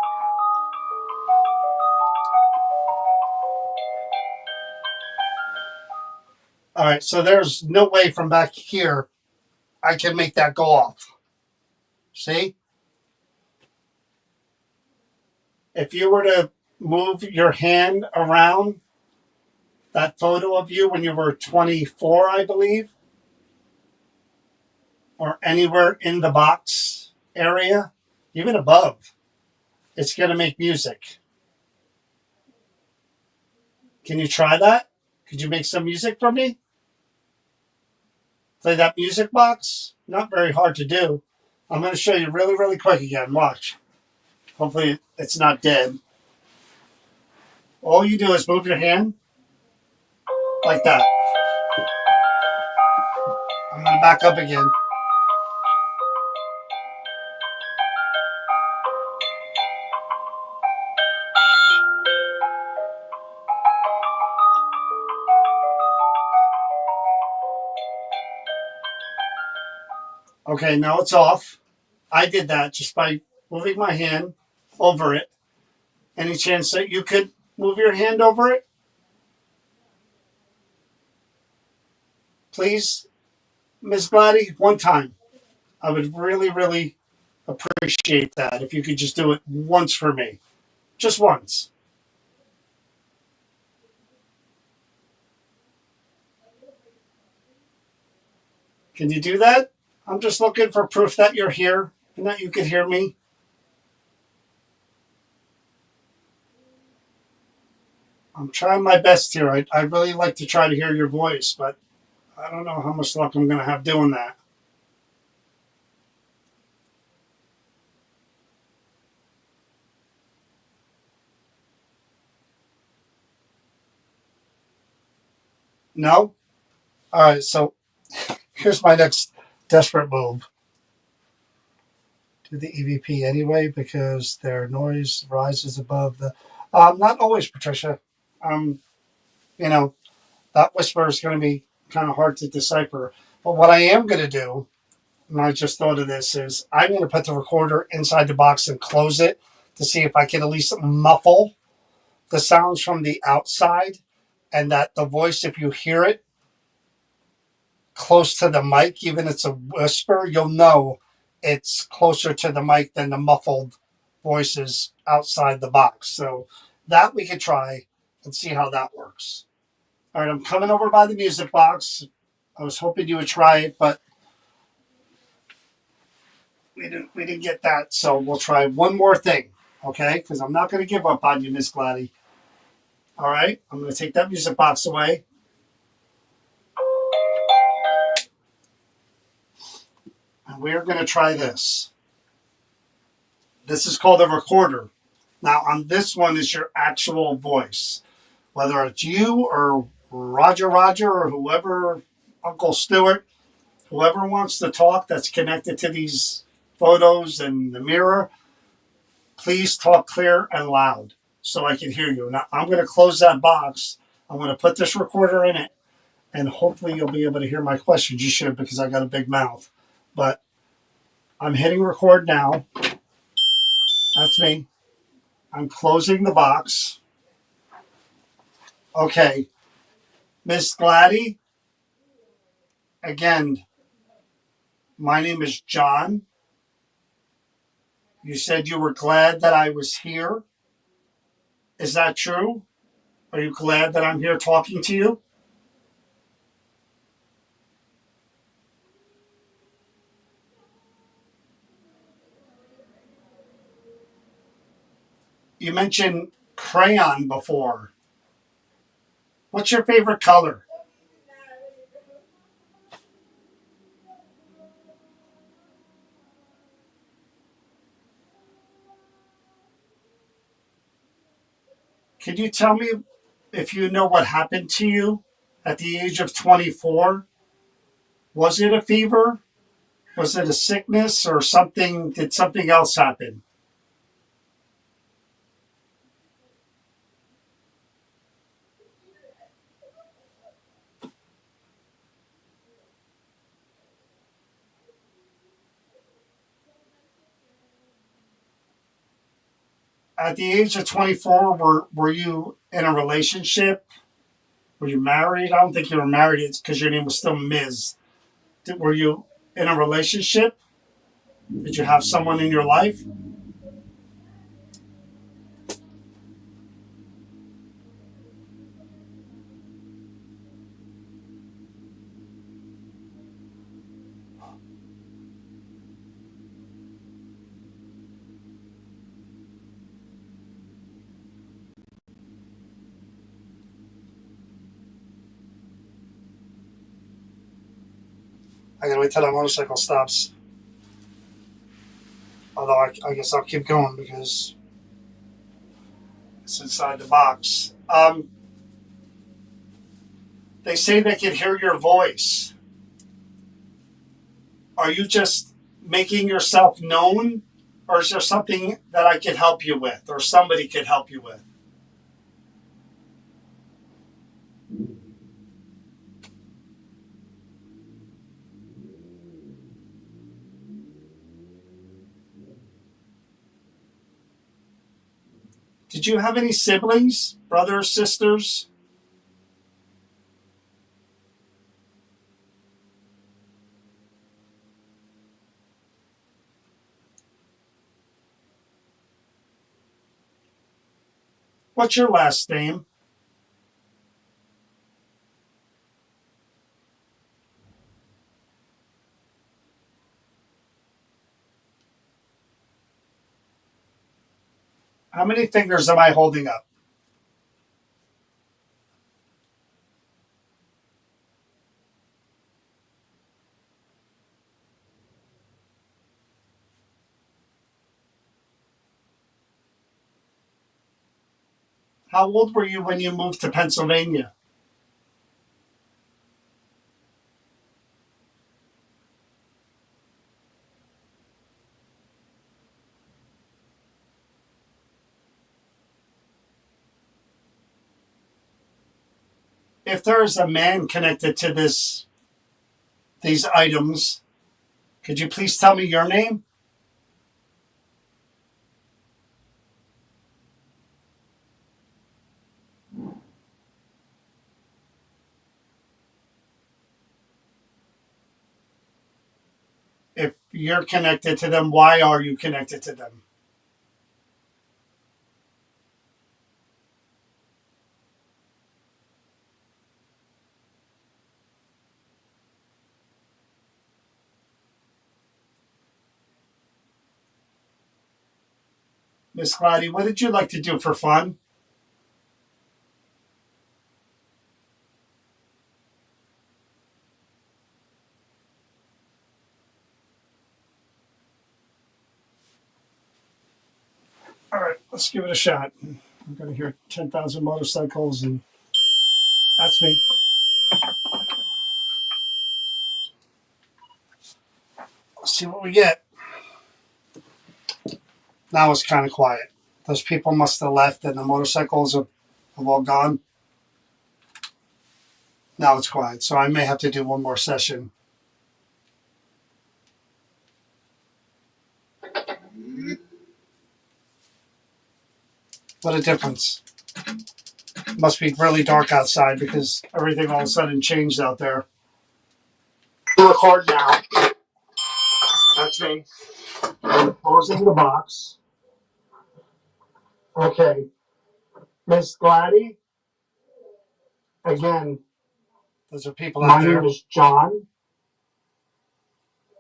All right, so there's no way from back here I can make that go off. See? If you were to move your hand around that photo of you when you were 24, I believe, or anywhere in the box area, even above, it's going to make music. Can you try that? Could you make some music for me? Play that music box? Not very hard to do. I'm going to show you really, really quick again. Watch. Hopefully it's not dead. All you do is move your hand like that. I'm going to back up again. Okay, now it's off. I did that just by moving my hand over it. Any chance that you could move your hand over it? Please, Miss Glady, one time. I would really, really appreciate that if you could just do it once for me. Just once. Can you do that? I'm just looking for proof that you're here and that you can hear me. I'm trying my best here. I'd really like to try to hear your voice, but I don't know how much luck I'm going to have doing that. No? All right, so here's my next desperate move. Do the EVP anyway because their noise rises above the. Not always, Patricia. Um, you know, that whisper is going to be kind of hard to decipher. But what I am going to do, and I just thought of this, is I'm going to put the recorder inside the box and close it to see if I can at least muffle the sounds from the outside and that the voice, if you hear it close to the mic, even if it's a whisper, you'll know it's closer to the mic than the muffled voices outside the box. So that we could try and see how that works. All right, I'm coming over by the music box. I was hoping you would try it, but we didn't get that. So we'll try one more thing, okay? Because I'm not going to give up on you, Miss Glady. All right, I'm going to take that music box away. And we're going to try this. This is called a recorder. Now, on this one is your actual voice. Whether it's you or Roger or whoever, Uncle Stewart, whoever wants to talk that's connected to these photos and the mirror, please talk clear and loud so I can hear you. Now, I'm going to close that box. I'm going to put this recorder in it, and hopefully you'll be able to hear my questions. You should because I got a big mouth. But I'm hitting record now. That's me. I'm closing the box. Okay. Miss Glady, again, my name is John. You said you were glad that I was here. Is that true? Are you glad that I'm here talking to you? You mentioned crayon before. What's your favorite color? Can you tell me if you know what happened to you at the age of 24? Was it a fever? Was it a sickness or something? Did something else happen? At the age of 24, were you in a relationship? Were you married? I don't think you were married. It's because your name was still Ms. Were you in a relationship? Did you have someone in your life? I gotta wait till that motorcycle stops. Although I guess I'll keep going because it's inside the box. They say they can hear your voice. Are you just making yourself known, or is there something that I could help you with, or somebody could help you with? Did you have any siblings, brothers, sisters? What's your last name? How many fingers am I holding up? How old were you when you moved to Pennsylvania? If there is a man connected to these items, could you please tell me your name? If you're connected to them, why are you connected to them? Miss Glady, what did you like to do for fun? All right, let's give it a shot. I'm going to hear 10,000 motorcycles, and that's me. Let's see what we get. Now it's kind of quiet. Those people must have left, and the motorcycles have all gone. Now it's quiet, so I may have to do one more session. What a difference. It must be really dark outside because everything all of a sudden changed out there. Record now. That's me. Closing the box. Okay. Miss Glady, again, those are people out there. My name is John.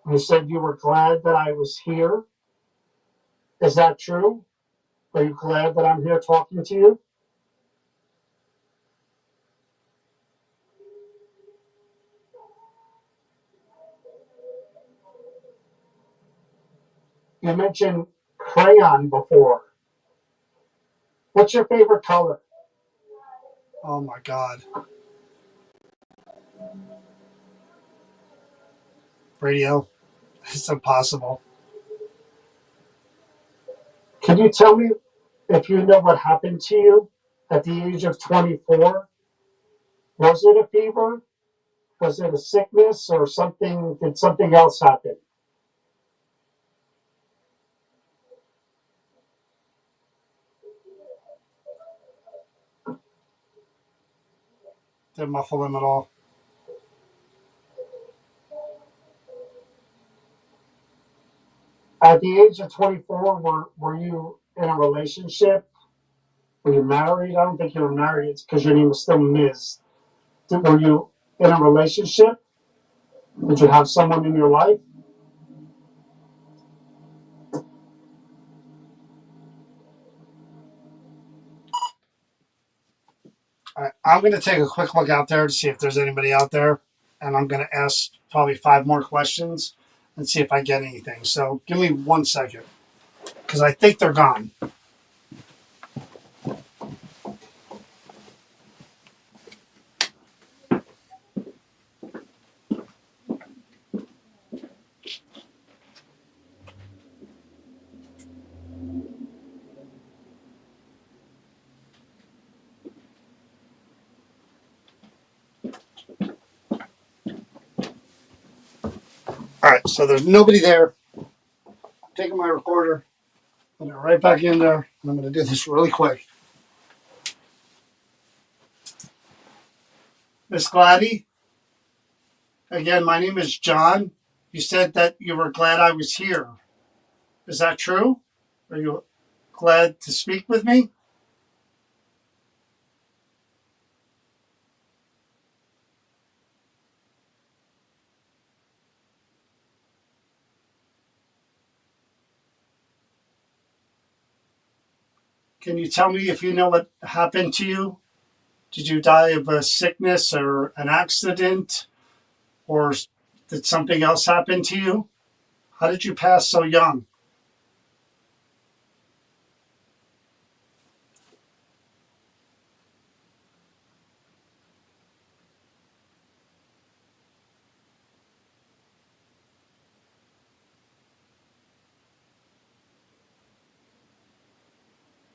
You said you were glad that I was here. Is that true? Are you glad that I'm here talking to you? You mentioned crayon before. What's your favorite color? Oh my God. Radio. It's impossible. Can you tell me if you know what happened to you at the age of 24? Was it a fever? Was it a sickness or something? Did something else happen? Didn't muffle him at all. At the age of 24, were you in a relationship? Were you married? I don't think you were married. It's because your name was still Ms. Were you in a relationship? Did you have someone in your life? I'm going to take a quick look out there to see if there's anybody out there. And I'm going to ask probably 5 more questions and see if I get anything. So give me 1 second because I think they're gone. All right. So there's nobody there. I'm taking my recorder, putting it right back in there. And I'm going to do this really quick. Miss Glady, again, my name is John. You said that you were glad I was here. Is that true? Are you glad to speak with me? Can you tell me if you know what happened to you? Did you die of a sickness or an accident? Or did something else happen to you? How did you pass so young?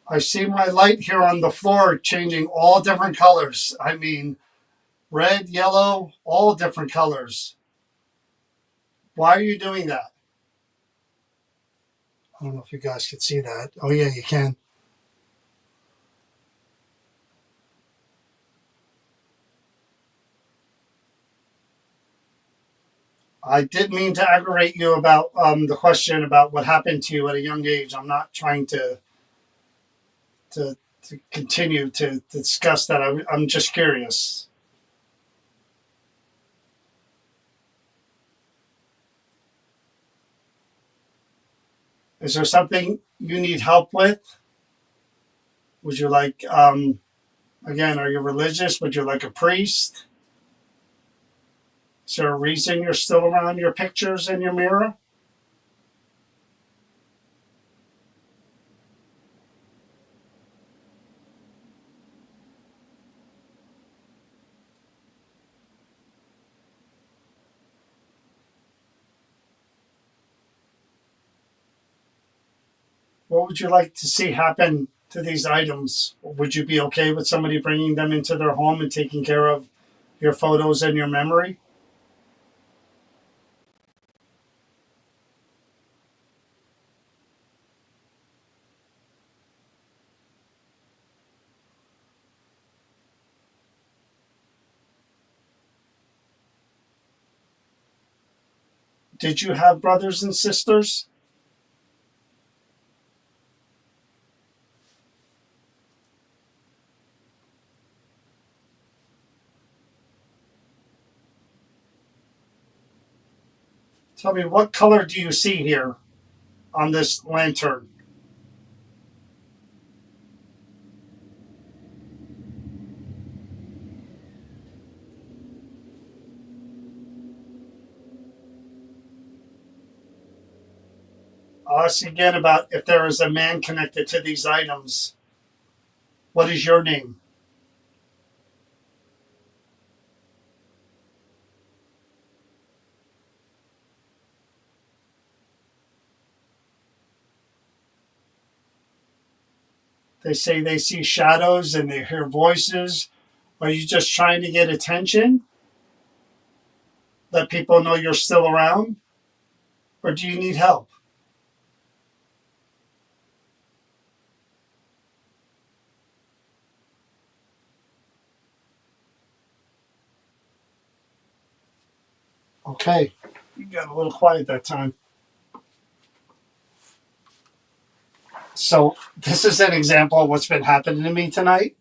I see my light here on the floor changing all different colors. I mean, red, yellow, all different colors. Why are you doing that? I don't know if you guys can see that. Oh, yeah, you can. I didn't mean to aggravate you about the question about what happened to you at a young age. I'm not trying to, to continue to discuss that. I'm just curious. Is there something you need help with? Would you like, again, are you religious? Would you like a priest? Is there a reason you're still around your pictures in your mirror? What would you like to see happen to these items? Would you be okay with somebody bringing them into their home and taking care of your photos and your memory? Did you have brothers and sisters? Tell me, what color do you see here on this lantern? I'll ask you again about if there is a man connected to these items. What is your name? They say they see shadows and they hear voices. Are you just trying to get attention? Let people know you're still around? Or do you need help? Okay, you got a little quiet that time. So this is an example of what's been happening to me tonight.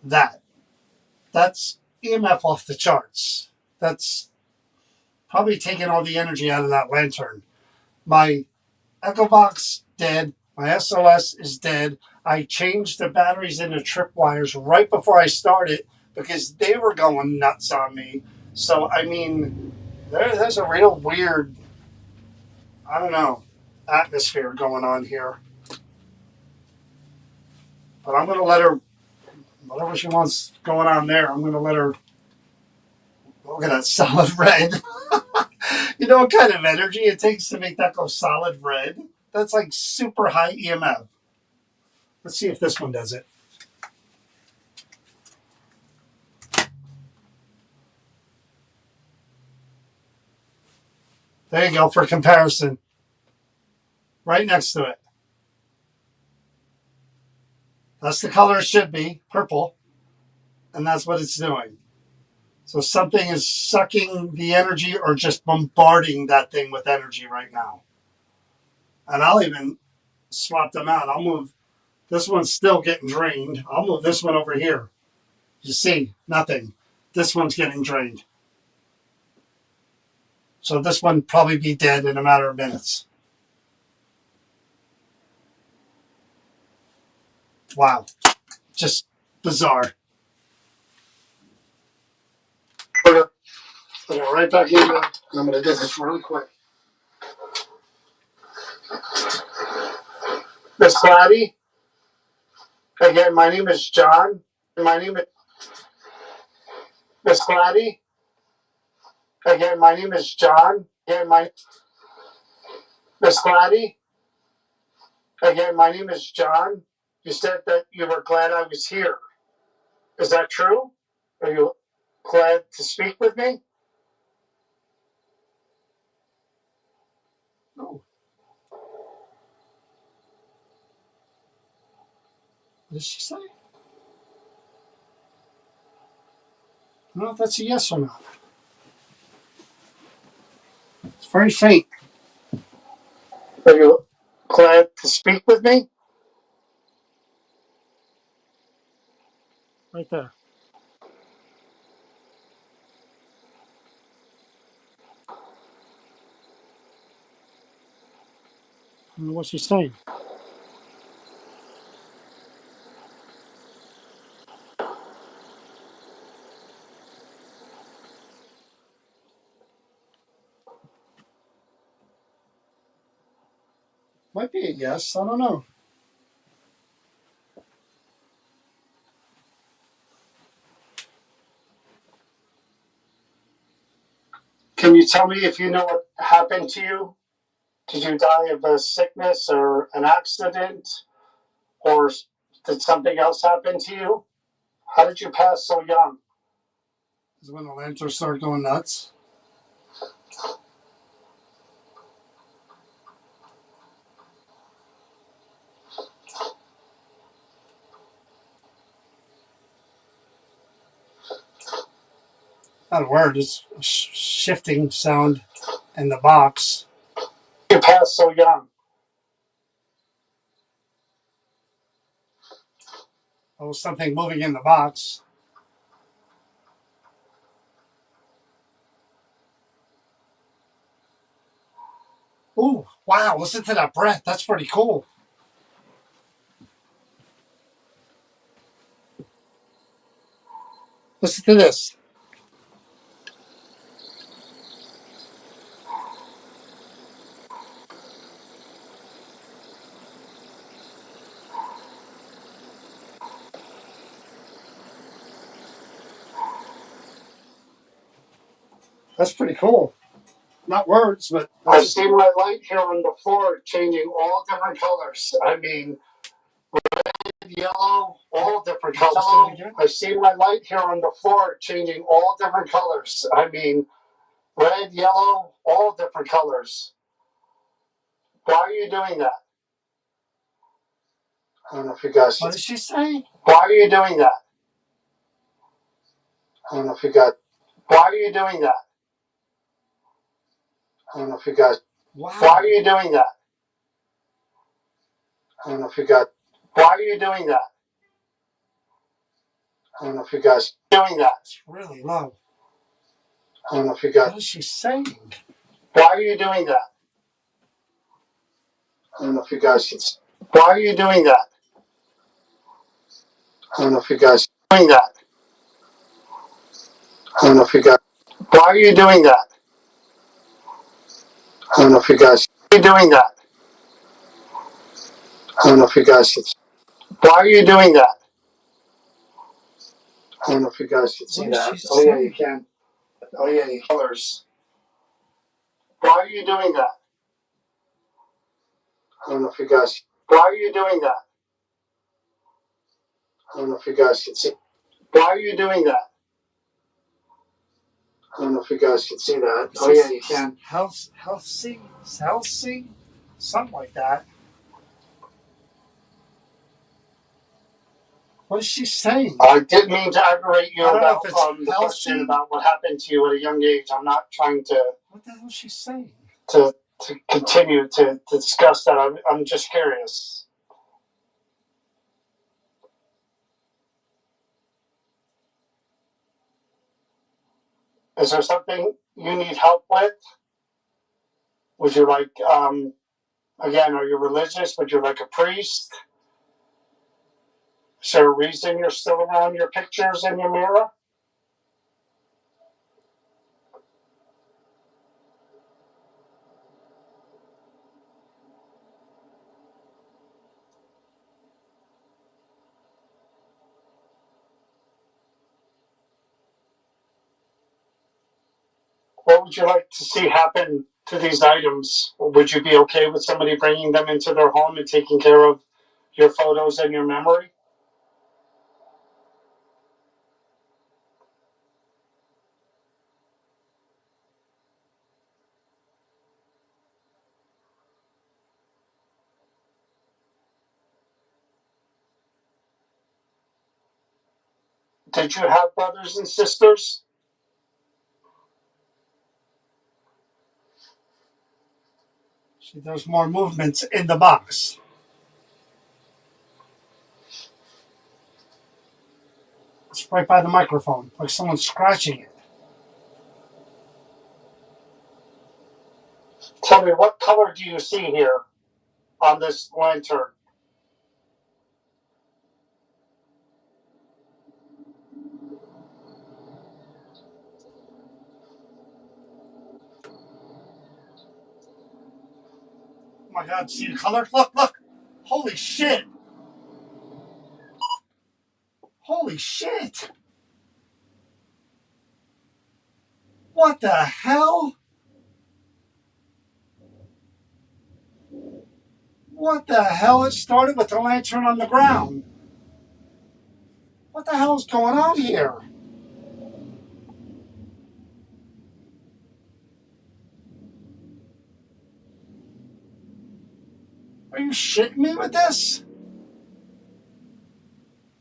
That's EMF off the charts. That's probably taking all the energy out of that lantern. My Echo Box dead. My SOS is dead. I changed the batteries into tripwires right before I started because they were going nuts on me. So I mean, there's a real weird, I don't know, atmosphere going on here. But I'm gonna let her, whatever she wants going on there, I'm gonna let her. Look at that solid red. You know what kind of energy it takes to make that go solid red? That's like super high EMF. Let's see if this one does it. There you go for comparison. Right next to it. That's the color it should be, purple, and that's what it's doing. So something is sucking the energy or just bombarding that thing with energy right now. And I'll even swap them out. I'll move this one's still getting drained. I'll move this one over here. You see, nothing. This one's getting drained. So this one probably be dead in a matter of minutes. Wow. Just bizarre. Put it right back in there. And I'm going to do this really quick. Miss Glady, again, my name is John. My name is Miss Glady. Again, my name is John. Again, my Miss Glady. Again, my name is John. You said that you were glad I was here. Is that true? Are you glad to speak with me? No. What did she say? I don't know if that's a yes or not. It's very faint. Are you glad to speak with me? Right there. I don't know what she's saying. Might be a yes. I don't know. Can you tell me if you know what happened to you? Did you die of a sickness or an accident? Or did something else happen to you? How did you pass so young? Is when the lanterns start going nuts. Not a word. It's a shifting sound in the box. You passed so young. There was something moving in the box. Ooh, wow, listen to that breath. That's pretty cool. Listen to this. That's pretty cool. Not words, but I've seen my light here on the floor changing all different colors. I mean, yellow, all different colors. I've seen my light here on the floor changing all different colors. I mean, red, yellow, all different colors. Why are you doing that? I don't know if you guys. What did she say? Why are you doing that? I don't know if you guys. Why are you doing that? I don't know if you guys. Wow. Why are you doing that? I don't know if you guys. Why are you doing that? I don't know if you guys doing that. It's really low. I don't know if you guys. What is she saying? Why are you doing that? I don't know if you guys can. Why are you doing that? I don't know if you guys doing that. I don't know if you guys. Why are you doing that? I don't know if you guys. Why are you doing that? I don't know if you guys can. Why are you doing that? I don't know if you guys can see that. Oh yeah, you can. Oh yeah, you colors. Why are you doing that? I don't know if you guys. Why are you doing that? I don't know if you guys can see. Why are you doing that? I don't know if you guys can see that. Oh yeah, you can. Healthy, something like that. What is she saying? I didn't mean to aggravate you about the question about what happened to you at a young age. I'm not trying to. What the hell is she saying? To continue to discuss that. I'm just curious. Is there something you need help with? Would you like, again, are you religious? Would you like a priest? Is there a reason you're still around your pictures in your mirror? What would you like to see happen to these items? Would you be okay with somebody bringing them into their home and taking care of your photos and your memory? Did you have brothers and sisters? See, there's more movements in the box. It's right by the microphone, like someone's scratching it. Tell me, what color do you see here on this lantern? Oh my God, see the color? Look, look. Holy shit. Holy shit. What the hell? What the hell? It started with the lantern on the ground. What the hell is going on here? Are you shitting me with this?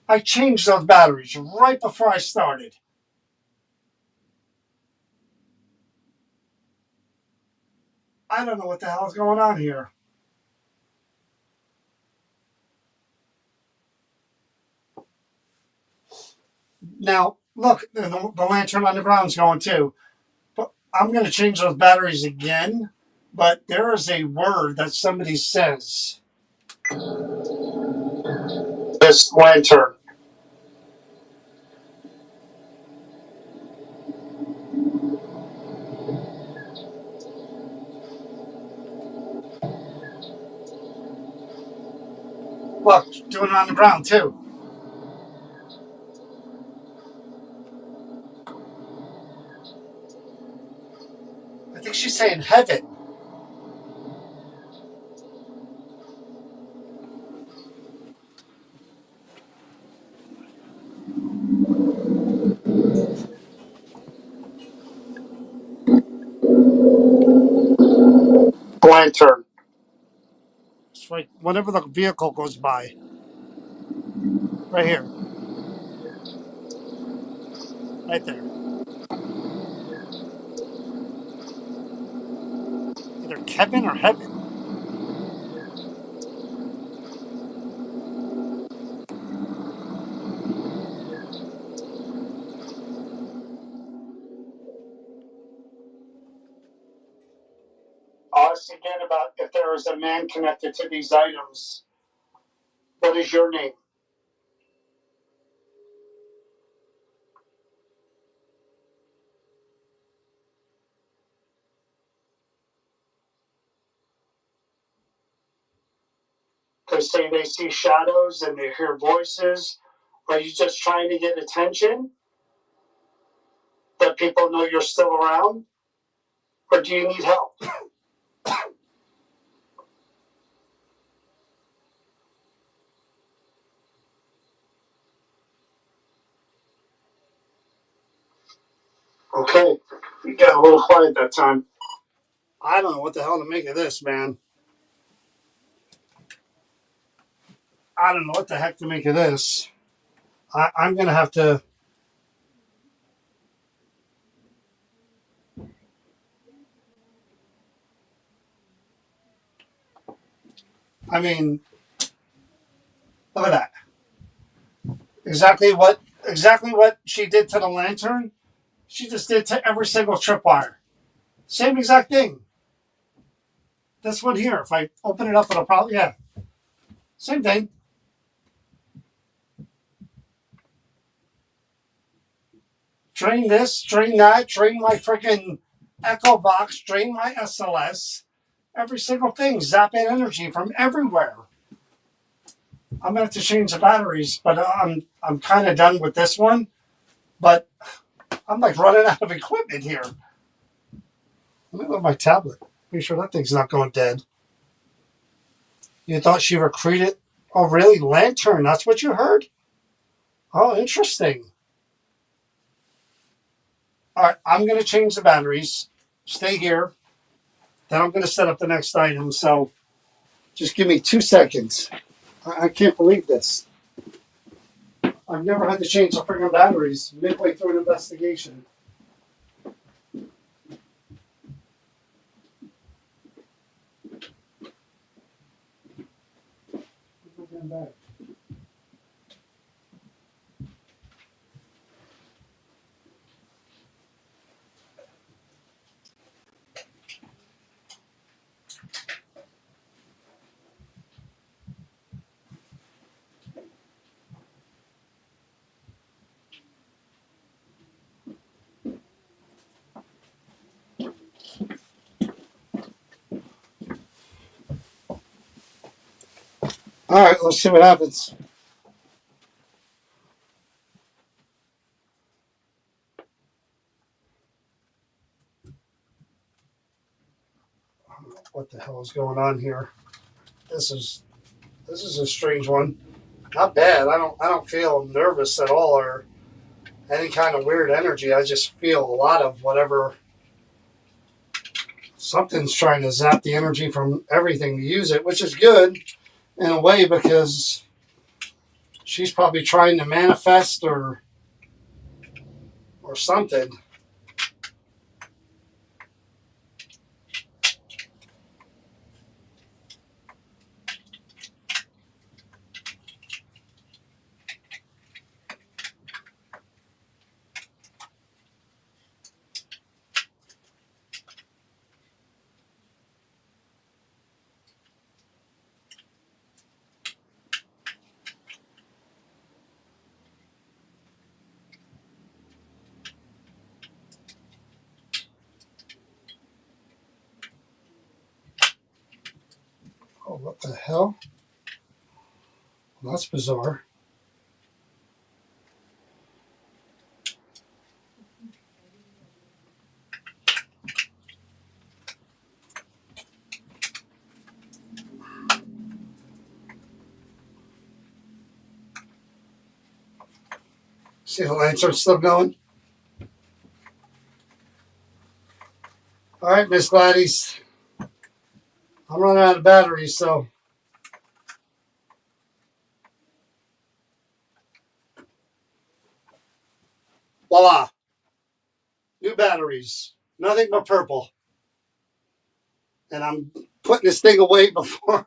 I changed those batteries right before I started. I don't know what the hell is going on here. Now, look, the lantern on the ground is going too. But I'm going to change those batteries again but there is a word that somebody says. This lantern. Look, doing it on the ground too. I think she's saying heaven. Lantern. It's right whenever the vehicle goes by. Right here. Right there. Either Kevin or heaven. Ask again about if there is a man connected to these items. What is your name? Because say they see shadows and they hear voices. Are you just trying to get attention? That people know you're still around? Or do you need help? Okay. You got a little quiet that time. I don't know what the hell to make of this, man. I don't know what the heck to make of this. I'm going to have to. I mean, look at that. Exactly what she did to the lantern, she just did to every single tripwire. Same exact thing. This one here, if I open it up, it'll probably, yeah, same thing. Drain this, drain that, drain my freaking Echo Box, drain my SLS. Every single thing, zapping energy from everywhere. I'm gonna have to change the batteries, but I'm kind of done with this one. But I'm like running out of equipment here. Let me look at my tablet. Make sure that thing's not going dead. You thought she recruited? Oh, really? Lantern? That's what you heard? Oh, interesting. All right, I'm going to change the batteries. Stay here. Then I'm going to set up the next item. So just give me 2 seconds. I can't believe this. I've never had to change the freaking batteries midway through an investigation. All right, let's see what happens. What the hell is going on here? This is a strange one. Not bad. I don't feel nervous at all or any kind of weird energy. I just feel a lot of whatever. Something's trying to zap the energy from everything to use it, which is good in a way because she's probably trying to manifest or something. The hell? Well, that's bizarre. See the lights are still going? All right, Miss Gladys. I'm running out of batteries, so voila. New batteries. Nothing but purple. And I'm putting this thing away before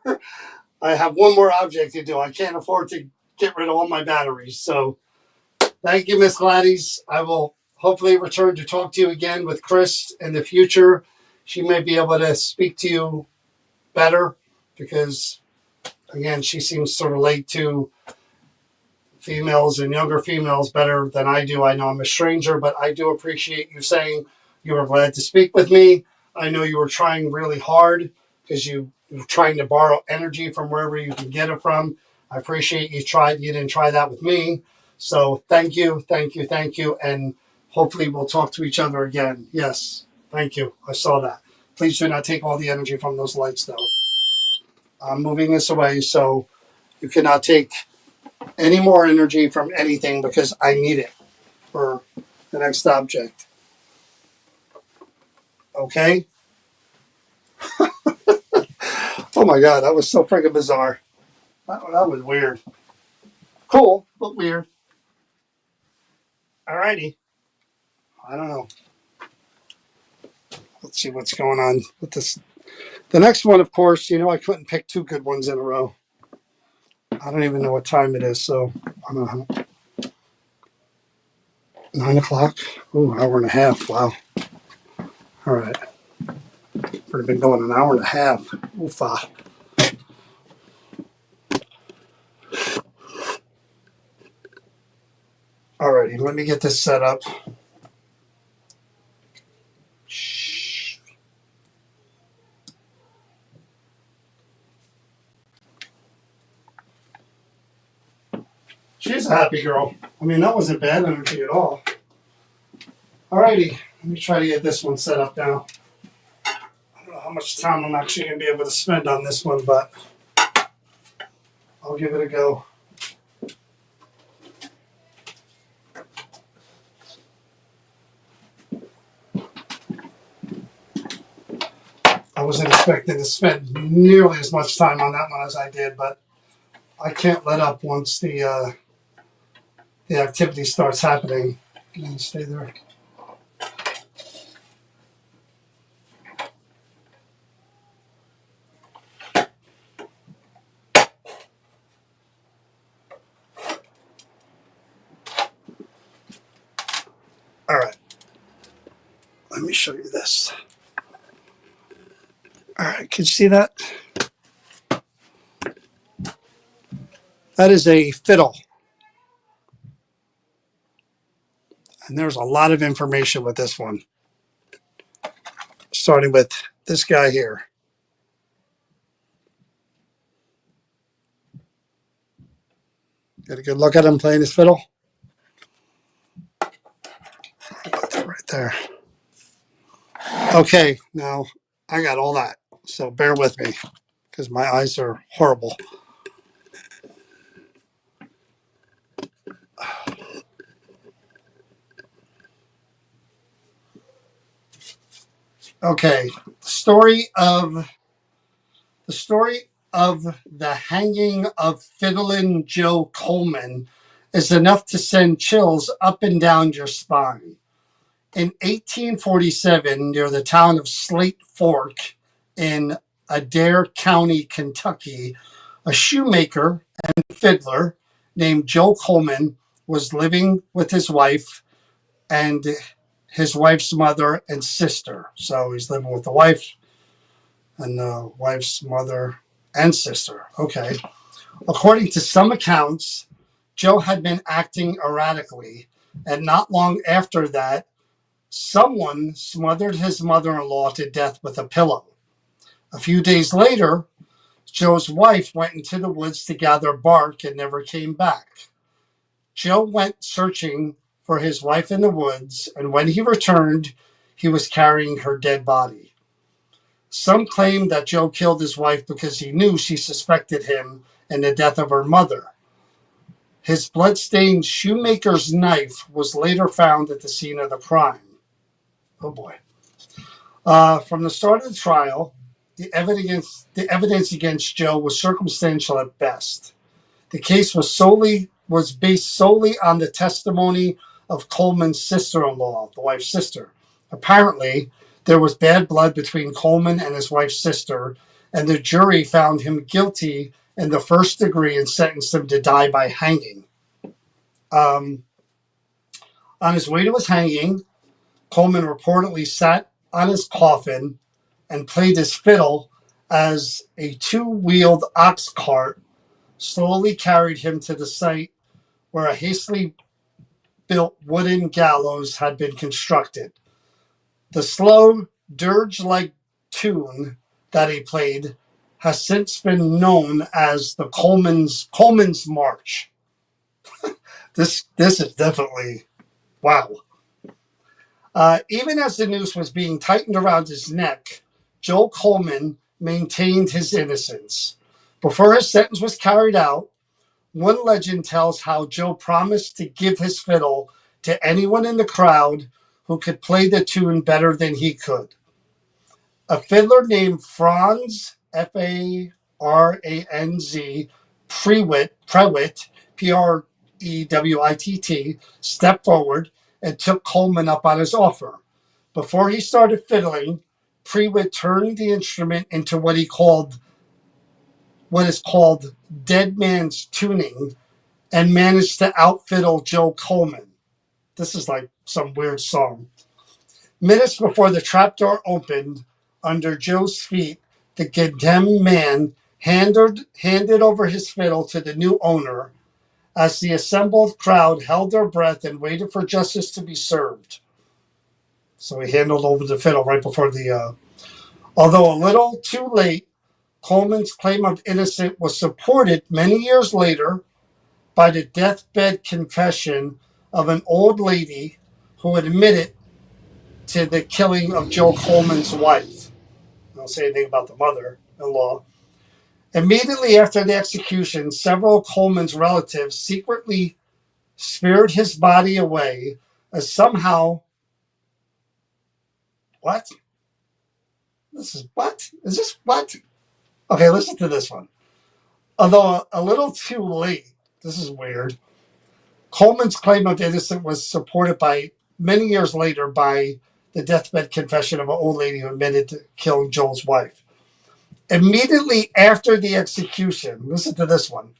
I have one more object to do. I can't afford to get rid of all my batteries. So thank you, Miss Gladys. I will hopefully return to talk to you again with Chris in the future. She may be able to speak to you better because, again, she seems sort of late to females and younger females better than I do. I know I'm a stranger, but I do appreciate you saying you were glad to speak with me. I know you were trying really hard because you were trying to borrow energy from wherever you can get it from. I appreciate you tried. You didn't try that with me. So thank you, thank you, thank you. And hopefully we'll talk to each other again. Yes, thank you. I saw that. Please do not take all the energy from those lights, though. I'm moving this away so you cannot take any more energy from anything because I need it for the next object. Okay? Oh my God, that was so freaking bizarre. That was weird. Cool, but weird. Alrighty. I don't know. Let's see what's going on with this. The next one, of course, I couldn't pick two good ones in a row. I don't even know what time it is, so I don't know. 9 o'clock? Ooh, hour and a half. Wow. All right. We've been going an hour and a half. Oofa. Alrighty, let me get this set up. Shh. She's a happy girl. I mean, that wasn't bad energy at all. Alrighty, let me try to get this one set up now. I don't know how much time I'm actually going to be able to spend on this one, but I'll give it a go. I wasn't expecting to spend nearly as much time on that one as I did, but I can't let up once the activity starts happening. Can you stay there? All right. Let me show you this. All right, can you see that? That is a fiddle. And there's a lot of information with this one, starting with this guy here. Get a good look at him playing his fiddle. Put that right there. Okay, now I got all that, so bear with me because my eyes are horrible. Okay, the story of the hanging of Fiddlin' Joe Coleman is enough to send chills up and down your spine. In 1847, near the town of Slate Fork in Adair County, Kentucky, a shoemaker and fiddler named Joe Coleman was living with his wife and his wife's mother and sister. So he's living with the wife and the wife's mother and sister. Okay. According to some accounts, Joe had been acting erratically, and not long after that, someone smothered his mother-in-law to death with a pillow. A few days later, Joe's wife went into the woods to gather bark and never came back. Joe went searching for his wife in the woods, and when he returned, he was carrying her dead body. Some claim that Joe killed his wife because he knew she suspected him in the death of her mother. His blood-stained shoemaker's knife was later found at the scene of the crime. Oh boy. From the start of the trial, the evidence against Joe was circumstantial at best. The case was based solely on the testimony of Coleman's sister-in-law, the wife's sister. Apparently, there was bad blood between Coleman and his wife's sister, and the jury found him guilty in the first degree and sentenced him to die by hanging. On his way to his hanging, Coleman reportedly sat on his coffin and played his fiddle as a two-wheeled ox cart slowly carried him to the site where a hastily built wooden gallows had been constructed. The slow, dirge-like tune that he played has since been known as the Coleman's March. This is definitely wow. Even as the noose was being tightened around his neck, Joe Coleman maintained his innocence. Before his sentence was carried out, one legend tells how Joe promised to give his fiddle to anyone in the crowd who could play the tune better than he could. A fiddler named Franz, Franz, Prewitt, Prewitt, stepped forward and took Coleman up on his offer. Before he started fiddling, Prewitt turned the instrument into what is called dead man's tuning and managed to outfiddle Joe Coleman. This is like some weird song. Minutes before the trapdoor opened, under Joe's feet, the condemned man handed over his fiddle to the new owner as the assembled crowd held their breath and waited for justice to be served. So he handed over the fiddle right before although a little too late, Coleman's claim of innocence was supported many years later by the deathbed confession of an old lady who admitted to the killing of Joe Coleman's wife. I don't say anything about the mother-in-law. Immediately after the execution, several Coleman's relatives secretly spirited his body away as somehow... What? This is what? Is this what? Okay, listen to this one. Although a little too late, this is weird. Coleman's claim of innocence was supported by many years later by the deathbed confession of an old lady who admitted to killing Joel's wife. Immediately after the execution, listen to this one.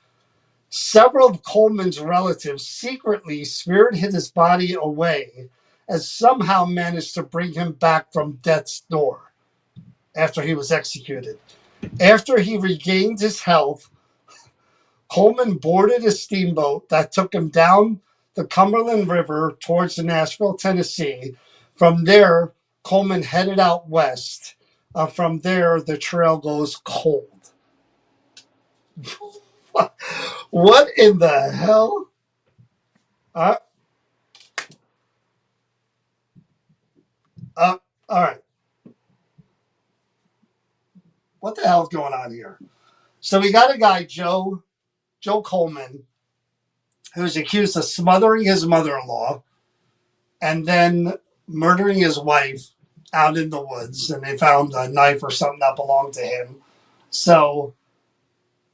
Several of Coleman's relatives secretly spirited his body away and somehow managed to bring him back from death's door after he was executed. After he regained his health, Coleman boarded a steamboat that took him down the Cumberland River towards Nashville, Tennessee. From there, Coleman headed out west. From there, the trail goes cold. What in the hell? All right. What the hell is going on here? So we got a guy, Joe Coleman, who's accused of smothering his mother-in-law and then murdering his wife out in the woods. And they found a knife or something that belonged to him. So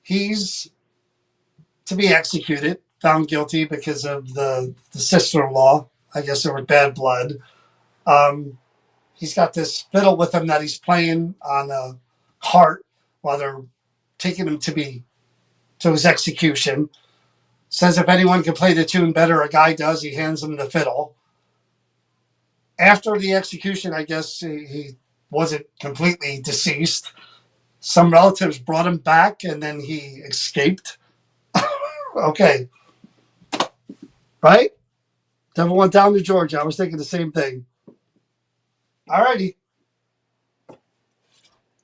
he's to be executed, found guilty because of the sister-in-law. I guess there was bad blood. He's got this fiddle with him that he's playing on a cart while they're taking him to his execution. Says if anyone can play the tune better, a guy does. He hands him the fiddle. After the execution, I guess he wasn't completely deceased. Some relatives brought him back, and then he escaped. Okay. Right? Devil went down to Georgia. I was thinking the same thing. All righty.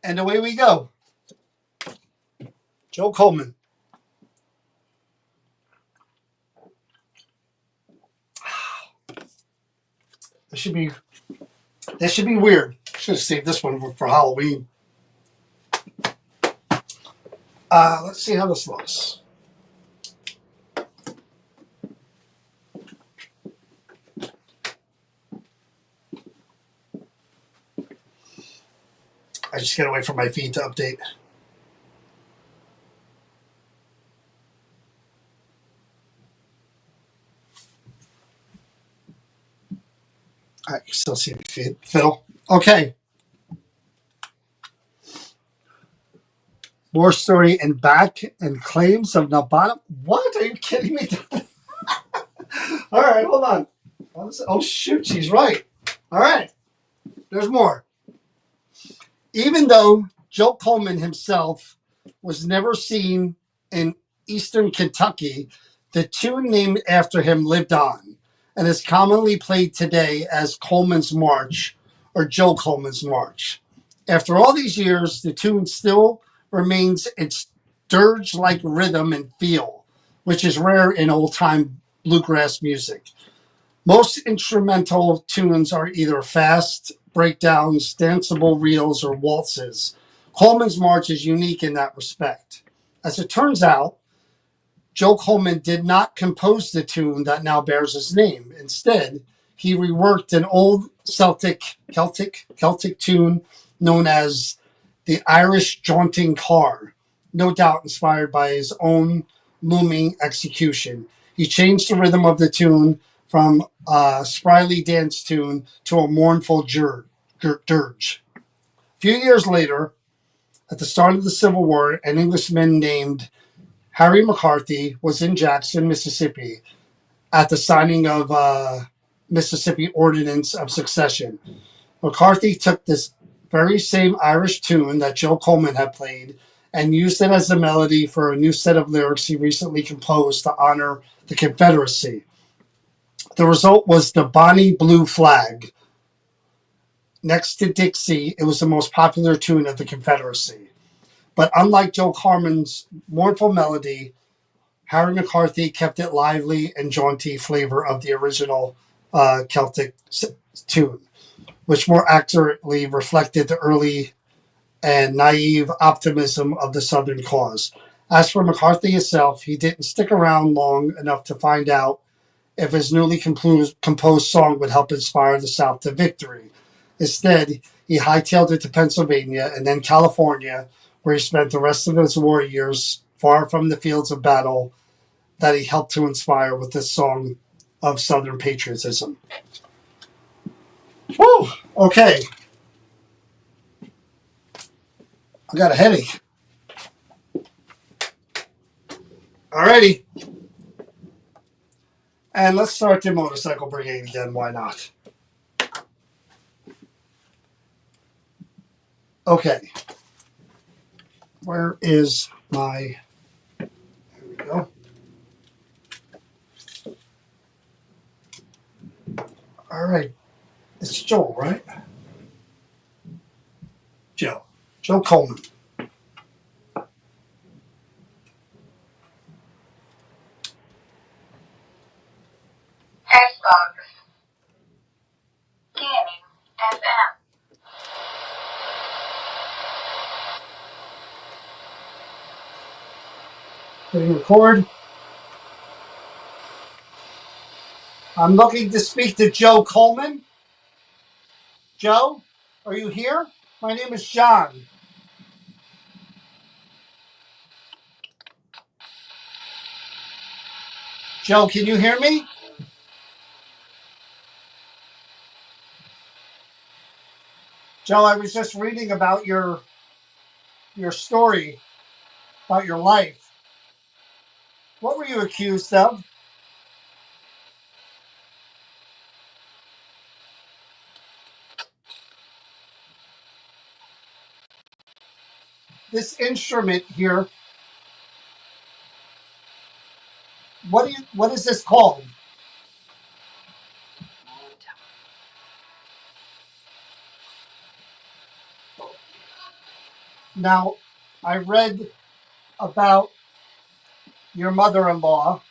And away we go. Joe Coleman. This should be weird. Should have saved this one for Halloween. Let's see how this looks. I just gotta wait for my feed to update. All right, you still see me feed. Fiddle. Okay. More story and back and claims of Nabana. What? Are you kidding me? All right, hold on. Oh, shoot, she's right. All right, there's more. Even though Joe Coleman himself was never seen in eastern Kentucky, the tune named after him lived on and is commonly played today as Coleman's March or Joe Coleman's March. After all these years, the tune still remains its dirge-like rhythm and feel, which is rare in old-time bluegrass music. Most instrumental tunes are either fast breakdowns, danceable reels, or waltzes. Coleman's March is unique in that respect. As it turns out, Joe Coleman did not compose the tune that now bears his name. Instead, he reworked an old Celtic tune known as the Irish Jaunting Car, no doubt inspired by his own looming execution. He changed the rhythm of the tune from a sprightly dance tune to a mournful dirge. A few years later, at the start of the Civil War, an Englishman named Harry McCarthy was in Jackson, Mississippi, at the signing of Mississippi Ordinance of Succession. McCarthy took this very same Irish tune that Joe Coleman had played and used it as the melody for a new set of lyrics he recently composed to honor the Confederacy. The result was the Bonnie Blue Flag. Next to Dixie, it was the most popular tune of the Confederacy. But unlike Joe Coleman's mournful melody, Harry McCarthy kept it lively and jaunty flavor of the original Celtic tune, which more accurately reflected the early and naive optimism of the Southern cause. As for McCarthy himself, he didn't stick around long enough to find out if his newly composed song would help inspire the South to victory. Instead, he hightailed it to Pennsylvania and then California, where he spent the rest of his war years far from the fields of battle that he helped to inspire with this song of Southern patriotism. Woo! Okay. I got a headache. Alrighty. And let's start the motorcycle brigade again. Why not? Okay. Where is my... Here we go. All right. It's Joel, right? Joe. Joe Coleman. Xbox. Gaming. FM. Hitting record. I'm looking to speak to Joe Coleman. Joe, are you here? My name is John. Joe, can you hear me? Joe, I was just reading about your story, about your life. What were you accused of? This instrument here, what is this called? Now, I read about your mother-in-law.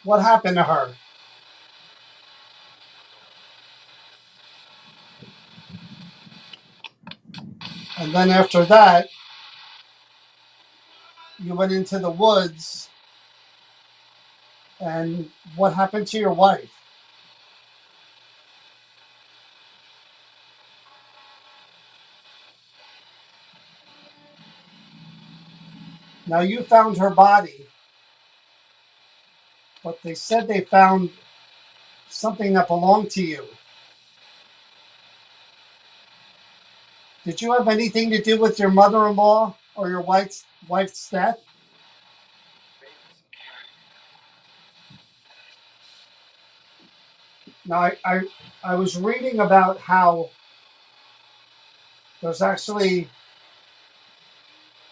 What happened to her? And then after that, you went into the woods. And what happened to your wife? Now you found her body, but they said they found something that belonged to you. Did you have anything to do with your mother-in-law or your wife's death? Now I was reading about how there's actually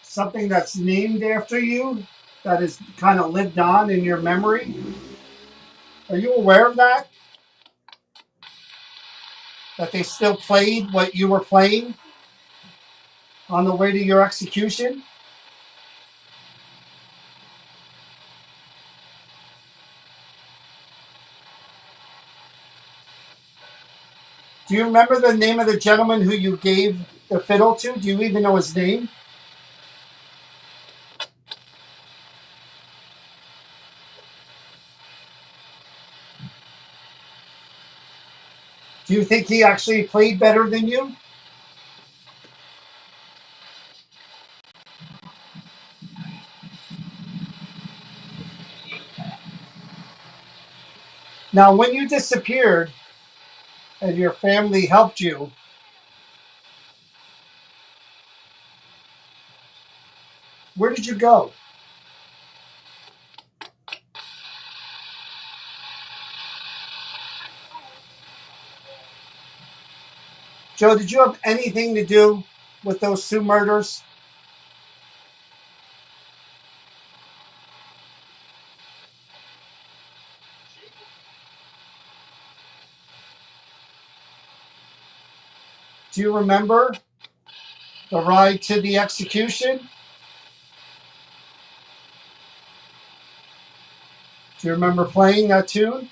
something that's named after you that is kind of lived on in your memory. Are you aware of that? That they still played what you were playing on the way to your execution? Do you remember the name of the gentleman who you gave the fiddle to? Do you even know his name? Do you think he actually played better than you? Now, when you disappeared and your family helped you, where did you go? Joe, did you have anything to do with those two murders? Do you remember the ride to the execution? Do you remember playing that tune?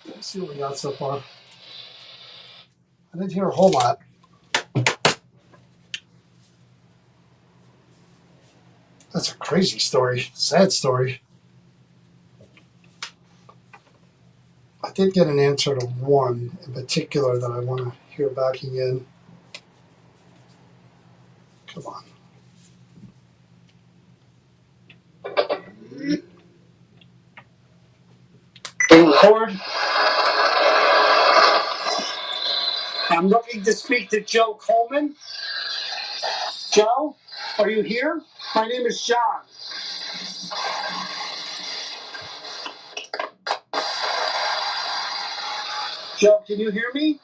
Let's see what we got so far. I didn't hear a whole lot. That's a crazy story, sad story. I did get an answer to one in particular that I want to hear back again. Come on. Lord, I'm looking to speak to Joe Coleman. Joe, are you here? My name is John. Joe, can you hear me?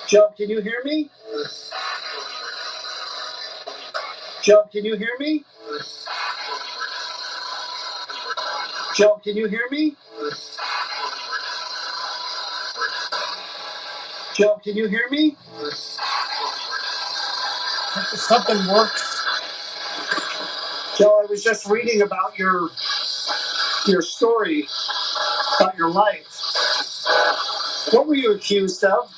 Joe, can you hear me? Joe, can you hear me? Joe, can you hear me? Joe, can you hear me? Something works. Joe, I was just reading about your story, about your life. What were you accused of?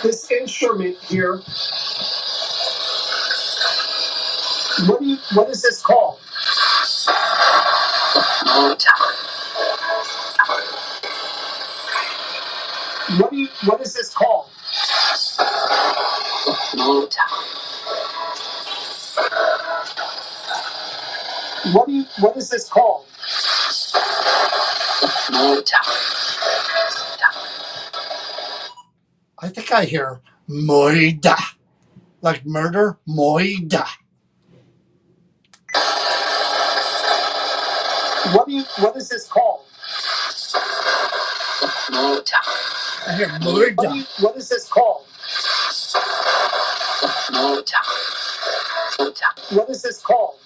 This instrument here, what is this called? What is this called? What is this called? I think I hear moida, like murder, moida. What is this called? I hear murder. What is this called? What is this called?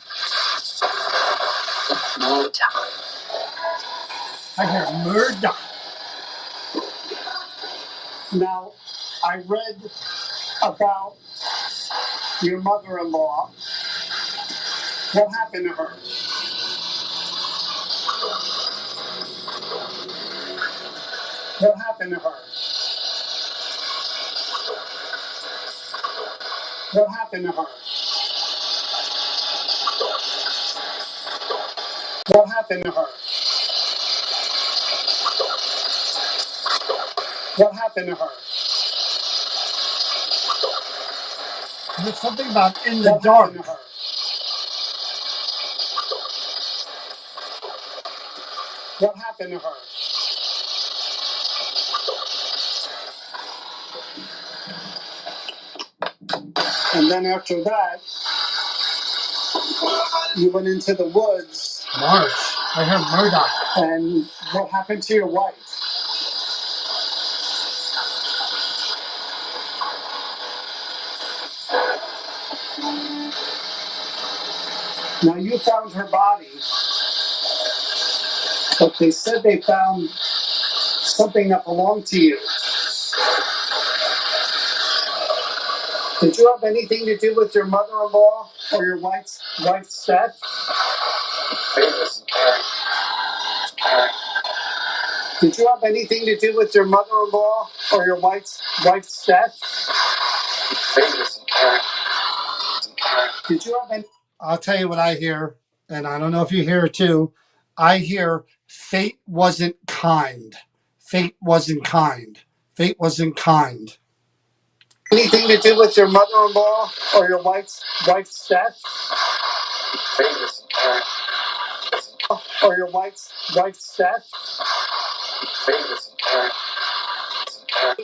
I hear murder. Now, I read about your mother-in-law. What happened to her? What happened to her? What happened to her? What happened to her? What happened to her? There's something about in the what dark. Happened to her? What happened to her? And then after that, you went into the woods. March. I heard Murdoch. And what happened to your wife? Now you found her body, but they said they found something that belonged to you. Did you have anything to do with your mother-in-law or your wife's death? Did you have anything to do with your mother-in-law or your wife's death? Did you have any? I'll tell you what I hear, and I don't know if you hear it too. I hear fate wasn't kind. Fate wasn't kind. Fate wasn't kind. Anything to do with your mother-in-law or your wife's death? Or your wife's death?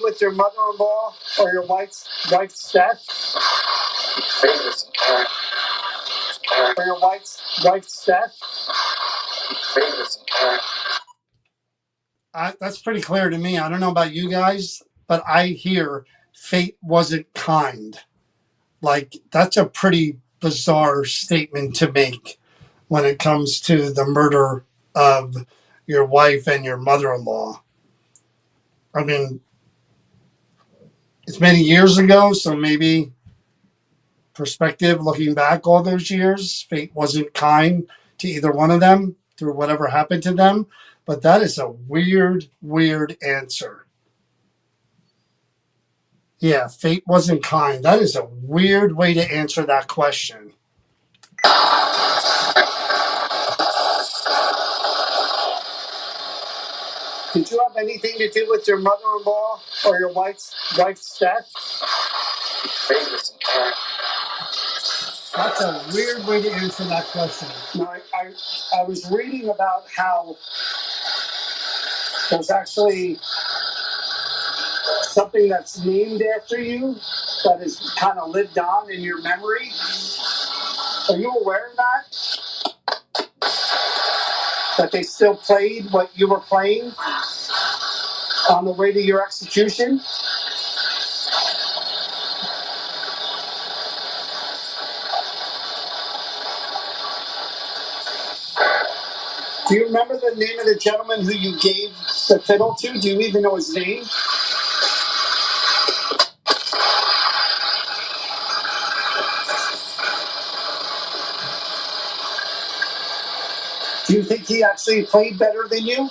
With your mother-in-law or your wife's death? Or your wife's death? That's pretty clear to me. I don't know about you guys, but I hear fate wasn't kind. Like, that's a pretty bizarre statement to make when it comes to the murder of your wife and your mother-in-law. I mean, it's many years ago, so maybe perspective, looking back all those years, fate wasn't kind to either one of them through whatever happened to them. But that is a weird, weird answer. Yeah, fate wasn't kind. That is a weird way to answer that question. Did you have anything to do with your mother-in-law or your wife's death? That's a weird way to answer that question. Now, I was reading about how there's actually something that's named after you that is kind of lived on in your memory. Are you aware of that? That they still played what you were playing on the way to your execution? Do you remember the name of the gentleman who you gave the fiddle to? Do you even know his name? Do you think he actually played better than you?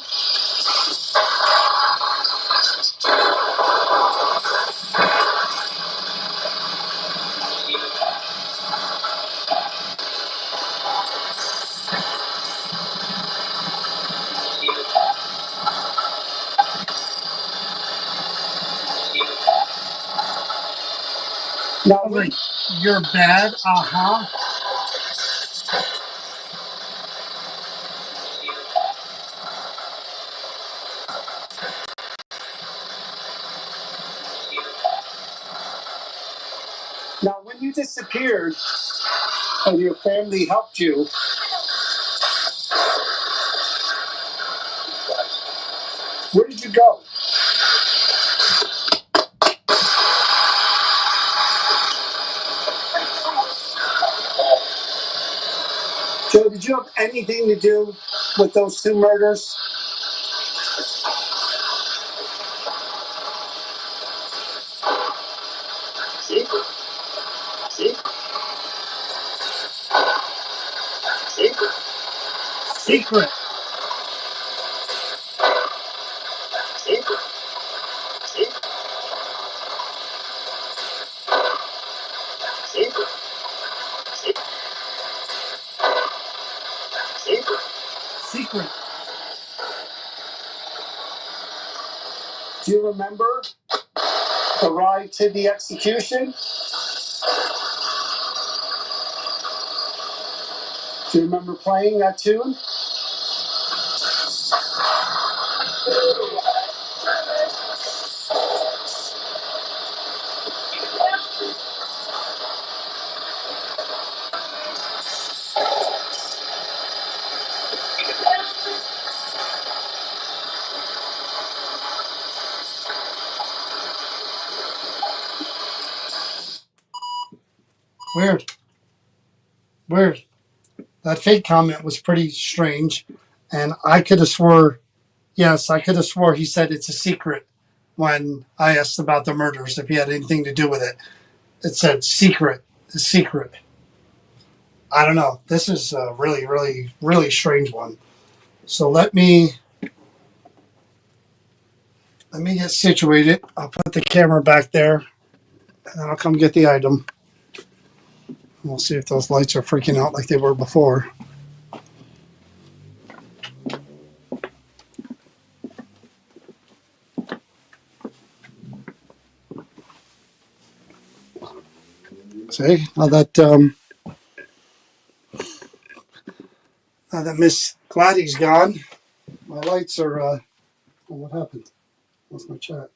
No, like, you're bad, Now, when you disappeared and your family helped you, you go? Joe, did you have anything to do with those two murders? Secret. Secret. Secret. Secret. Secret. Secret. Secret. Secret. Secret. Do you remember the ride to the execution? Do you remember playing that tune? Weird. Weird. That fake comment was pretty strange. And I could have swore, yes, I could have swore he said it's a secret when I asked about the murders, if he had anything to do with it. It said secret, a secret. I don't know. This is a really, really, really strange one. So let me get situated. I'll put the camera back there and I'll come get the item. We'll see if those lights are freaking out like they were before. See, now that Miss Glady's gone, my lights are. Oh, what happened? What's my chat?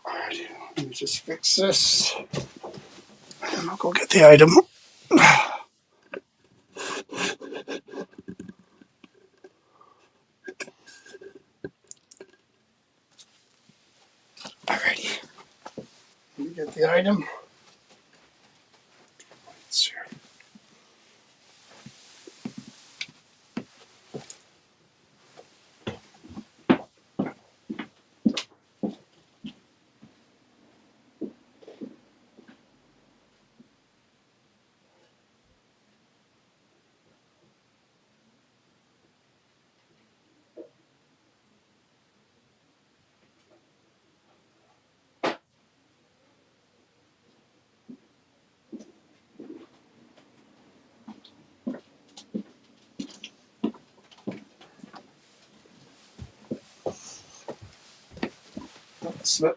Alright, let me just fix this, and I'll go get the item. Alrighty, let me get the item. Let's see.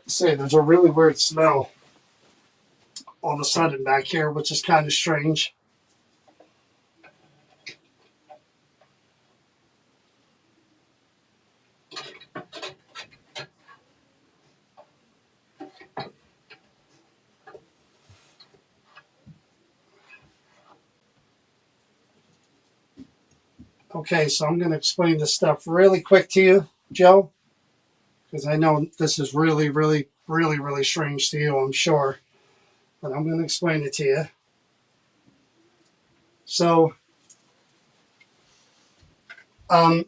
Say, there's a really weird smell all of a sudden back here, which is kind of strange. Okay, so I'm going to explain this stuff really quick to you, Joe, because I know this is really, really, really, really strange to you, I'm sure, but I'm going to explain it to you. So, I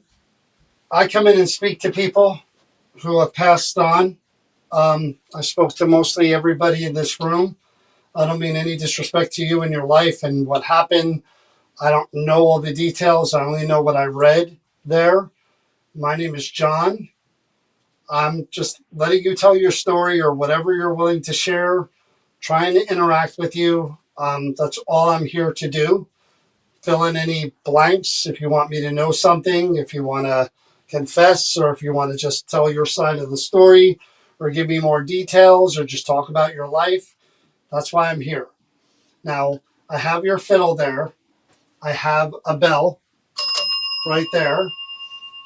come in and speak to people who have passed on. I spoke to mostly everybody in this room. I don't mean any disrespect to you and your life and what happened. I don't know all the details. I only know what I read there. My name is John. I'm just letting you tell your story or whatever you're willing to share, trying to interact with you. That's all I'm here to do. Fill in any blanks if you want me to know something, if you want to confess, or if you want to just tell your side of the story, or give me more details, or just talk about your life. That's why I'm here. Now, I have your fiddle there. I have a bell right there.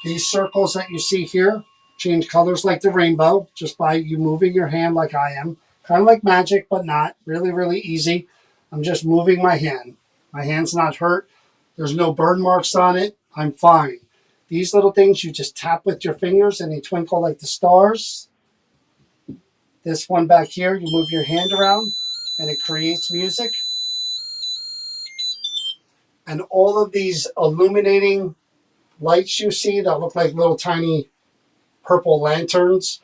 These circles that you see here change colors like the rainbow just by you moving your hand like I am. Kind of like magic, but not. Really, really easy. I'm just moving my hand. My hand's not hurt. There's no burn marks on it. I'm fine. These little things you just tap with your fingers and they twinkle like the stars. This one back here, you move your hand around and it creates music. And all of these illuminating lights you see that look like little tiny purple lanterns,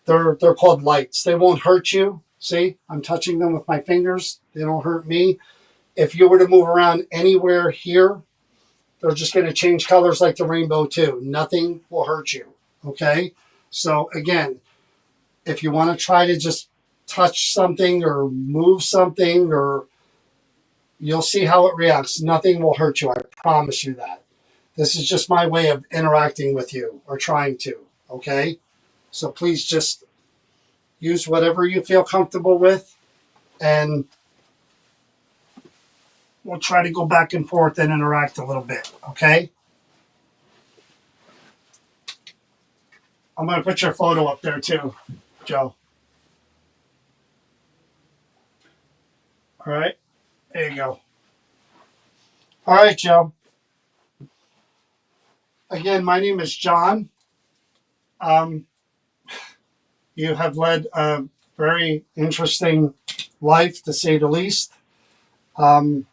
they're called lights. They won't hurt you. See, I'm touching them with my fingers. They don't hurt me. If you were to move around anywhere here, they're just going to change colors like the rainbow too. Nothing will hurt you. Okay. So again, if you want to try to just touch something or move something, or you'll see how it reacts. Nothing will hurt you. I promise you that. This is just my way of interacting with you or trying to. Okay. So please just use whatever you feel comfortable with, and we'll try to go back and forth and interact a little bit. Okay. I'm going to put your photo up there too, Joe. All right. There you go. All right, Joe. Again, my name is John. Um, you have led a very interesting life, to say the least. Um,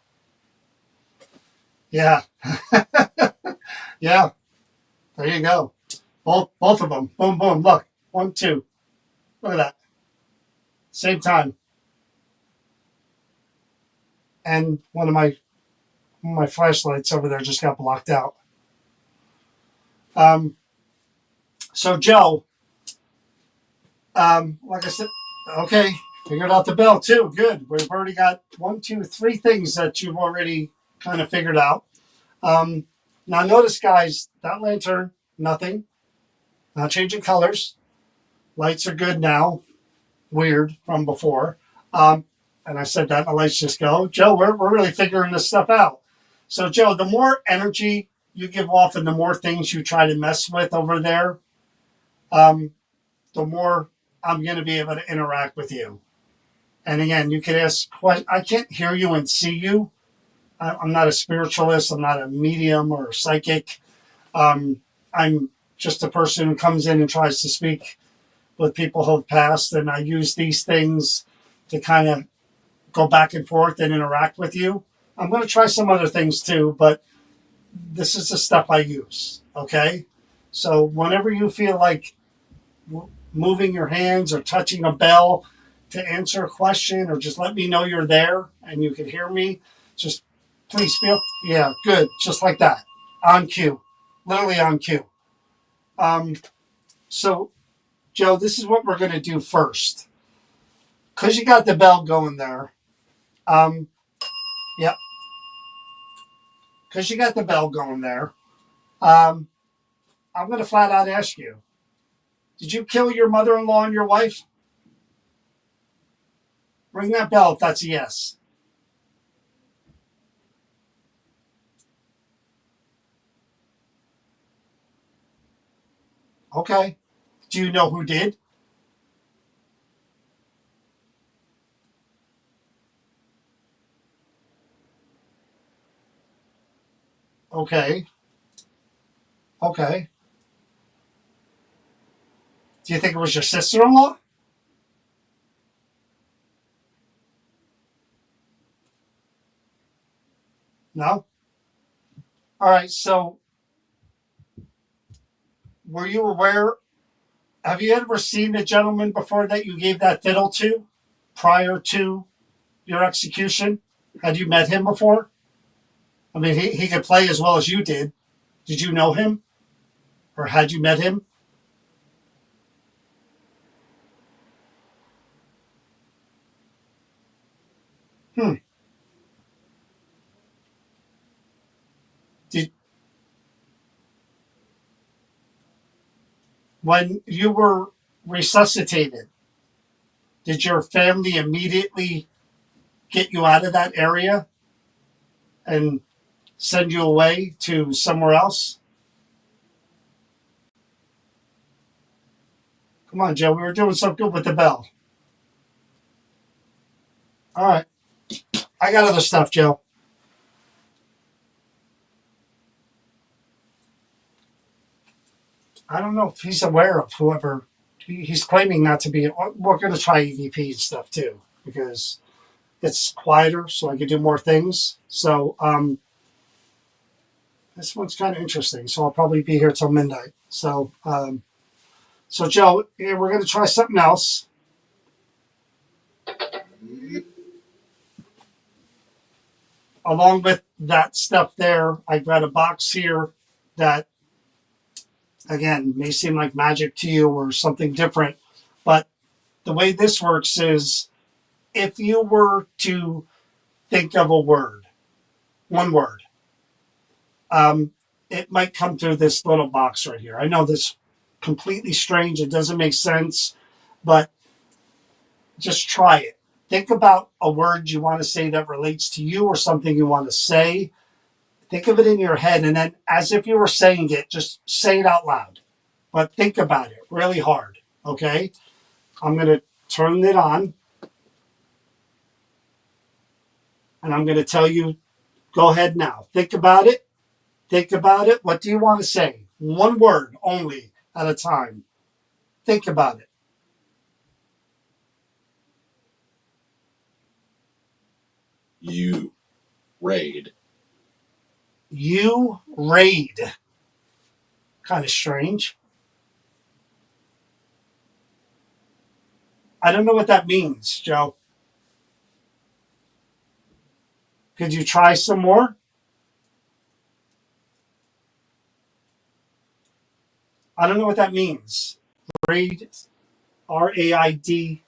yeah. Yeah. There you go. Both of them. Boom, boom. Look. 1, 2. Look at that. Same time. And one of my flashlights over there just got blocked out. Um, so Joe, like I said, okay, figured out the bell too. Good. We've already got 1, 2, 3 things that you've already kind of figured out. Now notice, guys, that lantern, nothing, not changing colors. Lights are good now. Weird from before. And I said that, and the lights just go. Joe, we're really figuring this stuff out. So Joe, the more energy you give off and the more things you try to mess with over there, the more I'm going to be able to interact with you. And again, you can ask questions. I can't hear you and see you. I'm not a spiritualist. I'm not a medium or a psychic. I'm just a person who comes in and tries to speak with people who have passed. And I use these things to kind of go back and forth and interact with you. I'm going to try some other things too, but this is the stuff I use. Okay. So whenever you feel like moving your hands or touching a bell to answer a question, or just let me know you're there and you can hear me, just please feel, yeah, good. Just like that. On cue. Literally on cue. So, Joe, this is what we're going to do first. Because you got the bell going there. Yep. Because you got the bell going there. I'm going to flat out ask you, did you kill your mother-in-law and your wife? Ring that bell if that's a yes. Okay. Do you know who did? Okay. Okay. Do you think it was your sister-in-law? No? All right. So were you aware? Have you ever seen the gentleman before that you gave that fiddle to prior to your execution? Had you met him before? I mean, he could play as well as you did. Did you know him? Or had you met him? Hmm. Did When you were resuscitated, did your family immediately get you out of that area and send you away to somewhere else? Come on, Joe. We were doing so good with the bell. All right. I got other stuff, Joe. I don't know if he's aware of whoever he's claiming not to be. We're going to try EVP and stuff too because it's quieter, so I can do more things. So this one's kind of interesting. So I'll probably be here till midnight. So Joe, we're going to try something else. Along with that stuff there, I've got a box here that, again, may seem like magic to you or something different. But the way this works is if you were to think of a word, one word, um, it might come through this little box right here. I know this completely strange. It doesn't make sense, but just try it. Think about a word you want to say that relates to you or something you want to say. Think of it in your head, and then as if you were saying it, just say it out loud. But think about it really hard, okay? I'm going to turn it on, and I'm going to tell you, go ahead now. Think about it. Think about it. What do you want to say? One word only at a time. Think about it. You raid. You raid. Kind of strange. I don't know what that means, Joe. Could you try some more? I don't know what that means. Raid, RAID.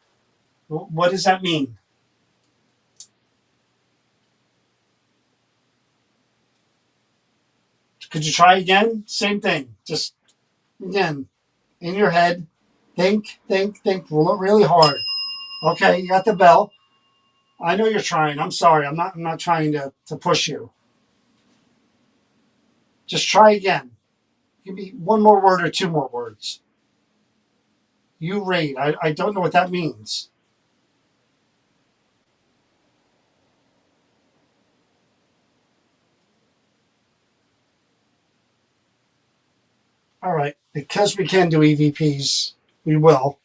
What does that mean? Could you try again? Same thing. Just again, in your head. Think really hard. Okay, you got the bell. I know you're trying. I'm sorry. I'm not trying to push you. Just try again. Give me one more word or two more words. You raid. I don't know what that means. All right. Because we can do EVPs, we will.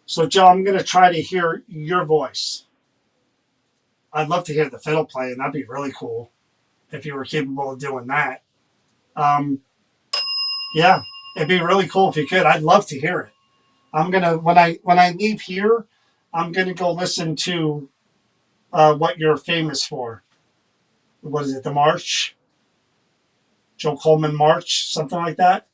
So, Joe, I'm going to try to hear your voice. I'd love to hear the fiddle playing. That'd be really cool if you were capable of doing that. Um, yeah, it'd be really cool if you could. I'd love to hear it. I'm gonna when I leave here, I'm gonna go listen to what you're famous for. What is it? The March, Joe Coleman March, something like that.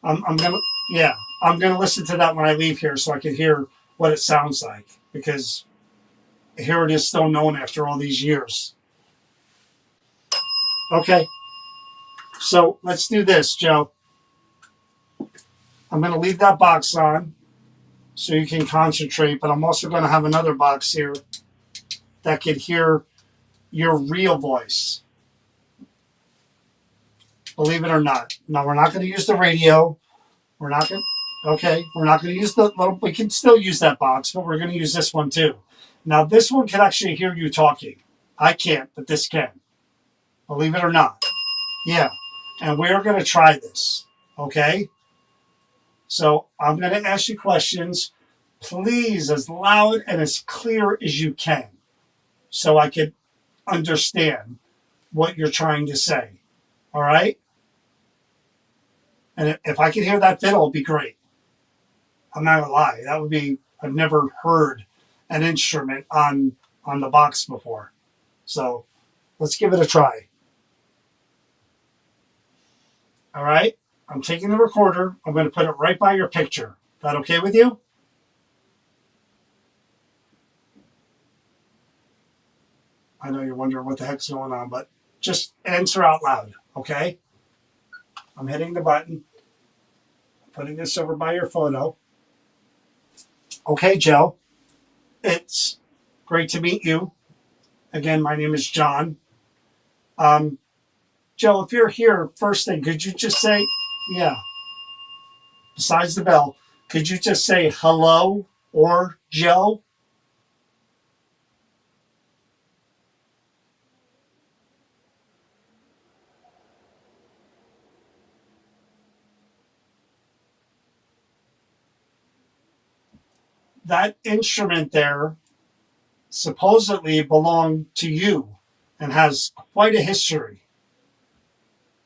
I'm gonna yeah, I'm gonna listen to that when I leave here so I can hear what it sounds like because here it is still known after all these years. Okay, so let's do this, Joe. I'm gonna leave that box on so you can concentrate, but I'm also gonna have another box here that could hear your real voice. Believe it or not. Now we're not going to use the radio. We're not going. Okay, we're not going to use the little. We can still use that box, but we're going to use this one too. Now this one can actually hear you talking. I can't, but this can. Believe it or not. Yeah, and we're going to try this. Okay. So I'm going to ask you questions. Please, as loud and as clear as you can, so I can understand what you're trying to say. All right. And if I could hear that fiddle, it'd be great. I'm not gonna lie. That would be. I've never heard an instrument on the box before. So let's give it a try. All right. I'm taking the recorder. I'm going to put it right by your picture. Is that okay with you? I know you're wondering what the heck's going on, but just answer out loud. Okay. I'm hitting the button. Putting this over by your photo. Okay, Joe. It's great to meet you. Again, my name is John. Um, Joe, if you're here, first thing, could you just say, yeah, besides the bell, Could you just say hello or Joe? That instrument there supposedly belonged to you and has quite a history.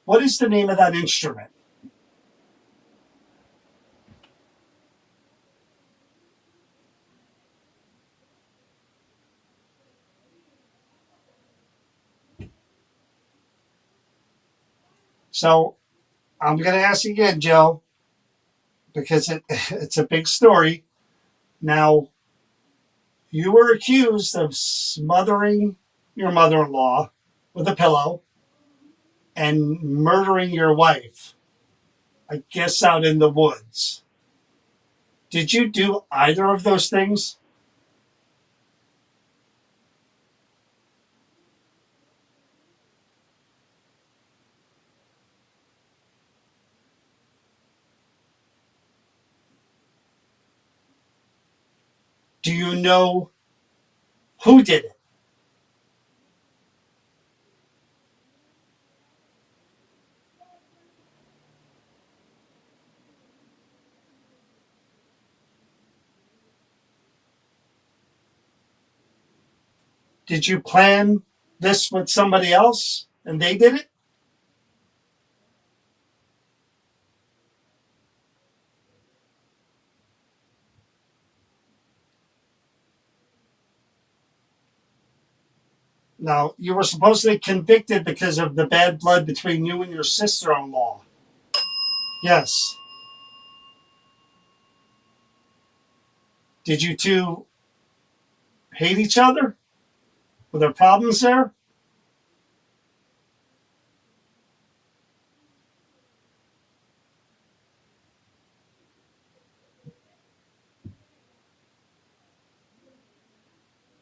What is the name of that instrument? So I'm going to ask you again, Joe, because it's a big story. Now, you were accused of smothering your mother in law with a pillow and murdering your wife, I guess out in the woods. Did you do either of those things? Do you know who did it? Did you plan this with somebody else and they did it? Now, you were supposedly convicted because of the bad blood between you and your sister in law. Yes. Did you two hate each other? Were there problems there?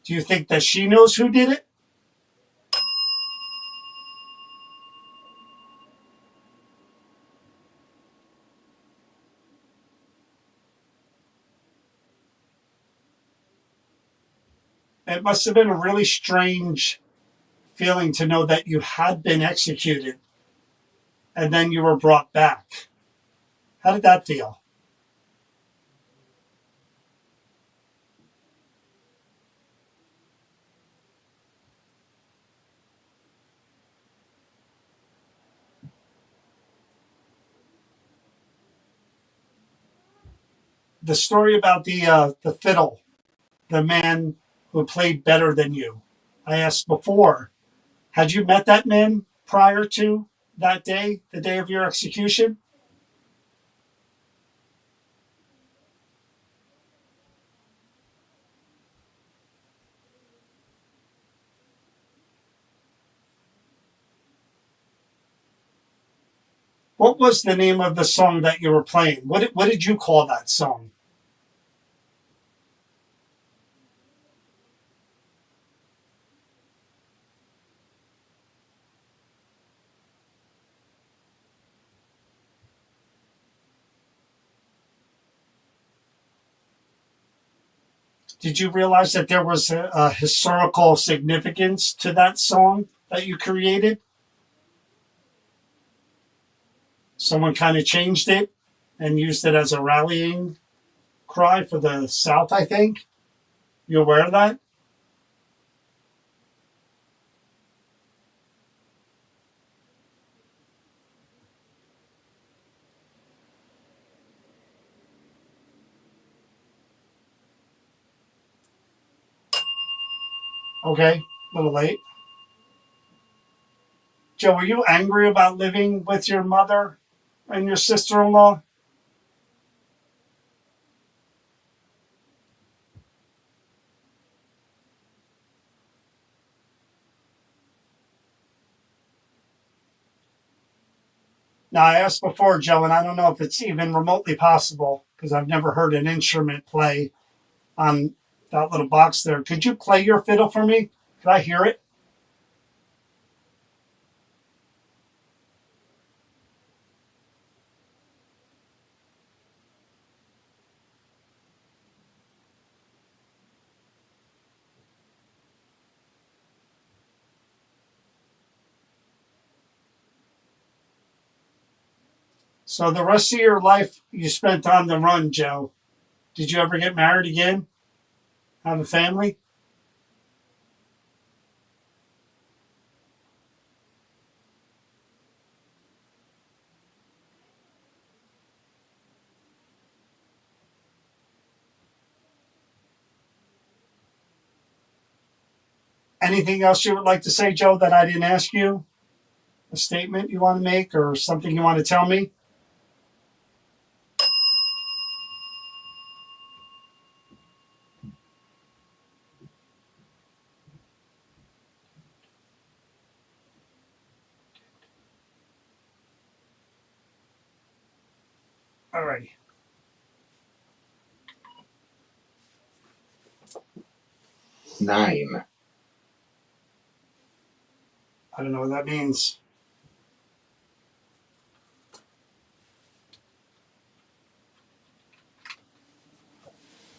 Do you think that she knows who did it? It must have been a really strange feeling to know that you had been executed and then you were brought back. How did that feel? The story about the fiddle, the man who played better than you. I asked before, had you met that man prior to that day, the day of your execution? What was the name of the song that you were playing? What did you call that song? Did you realize that there was a historical significance to that song that you created? Someone kind of changed it and used it as a rallying cry for the South, I think. You aware of that? Okay, a little late. Joe, were you angry about living with your mother and your sister in law? Now, I asked before, Joe, and I don't know if it's even remotely possible because I've never heard an instrument play on that little box there. Could you play your fiddle for me? Could I hear it? So the rest of your life you spent on the run, Joe. Did you ever get married again? Have a family? Anything else you would like to say, Joe, that I didn't ask you? A statement you want to make or something you want to tell me? All righty. 9. I don't know what that means.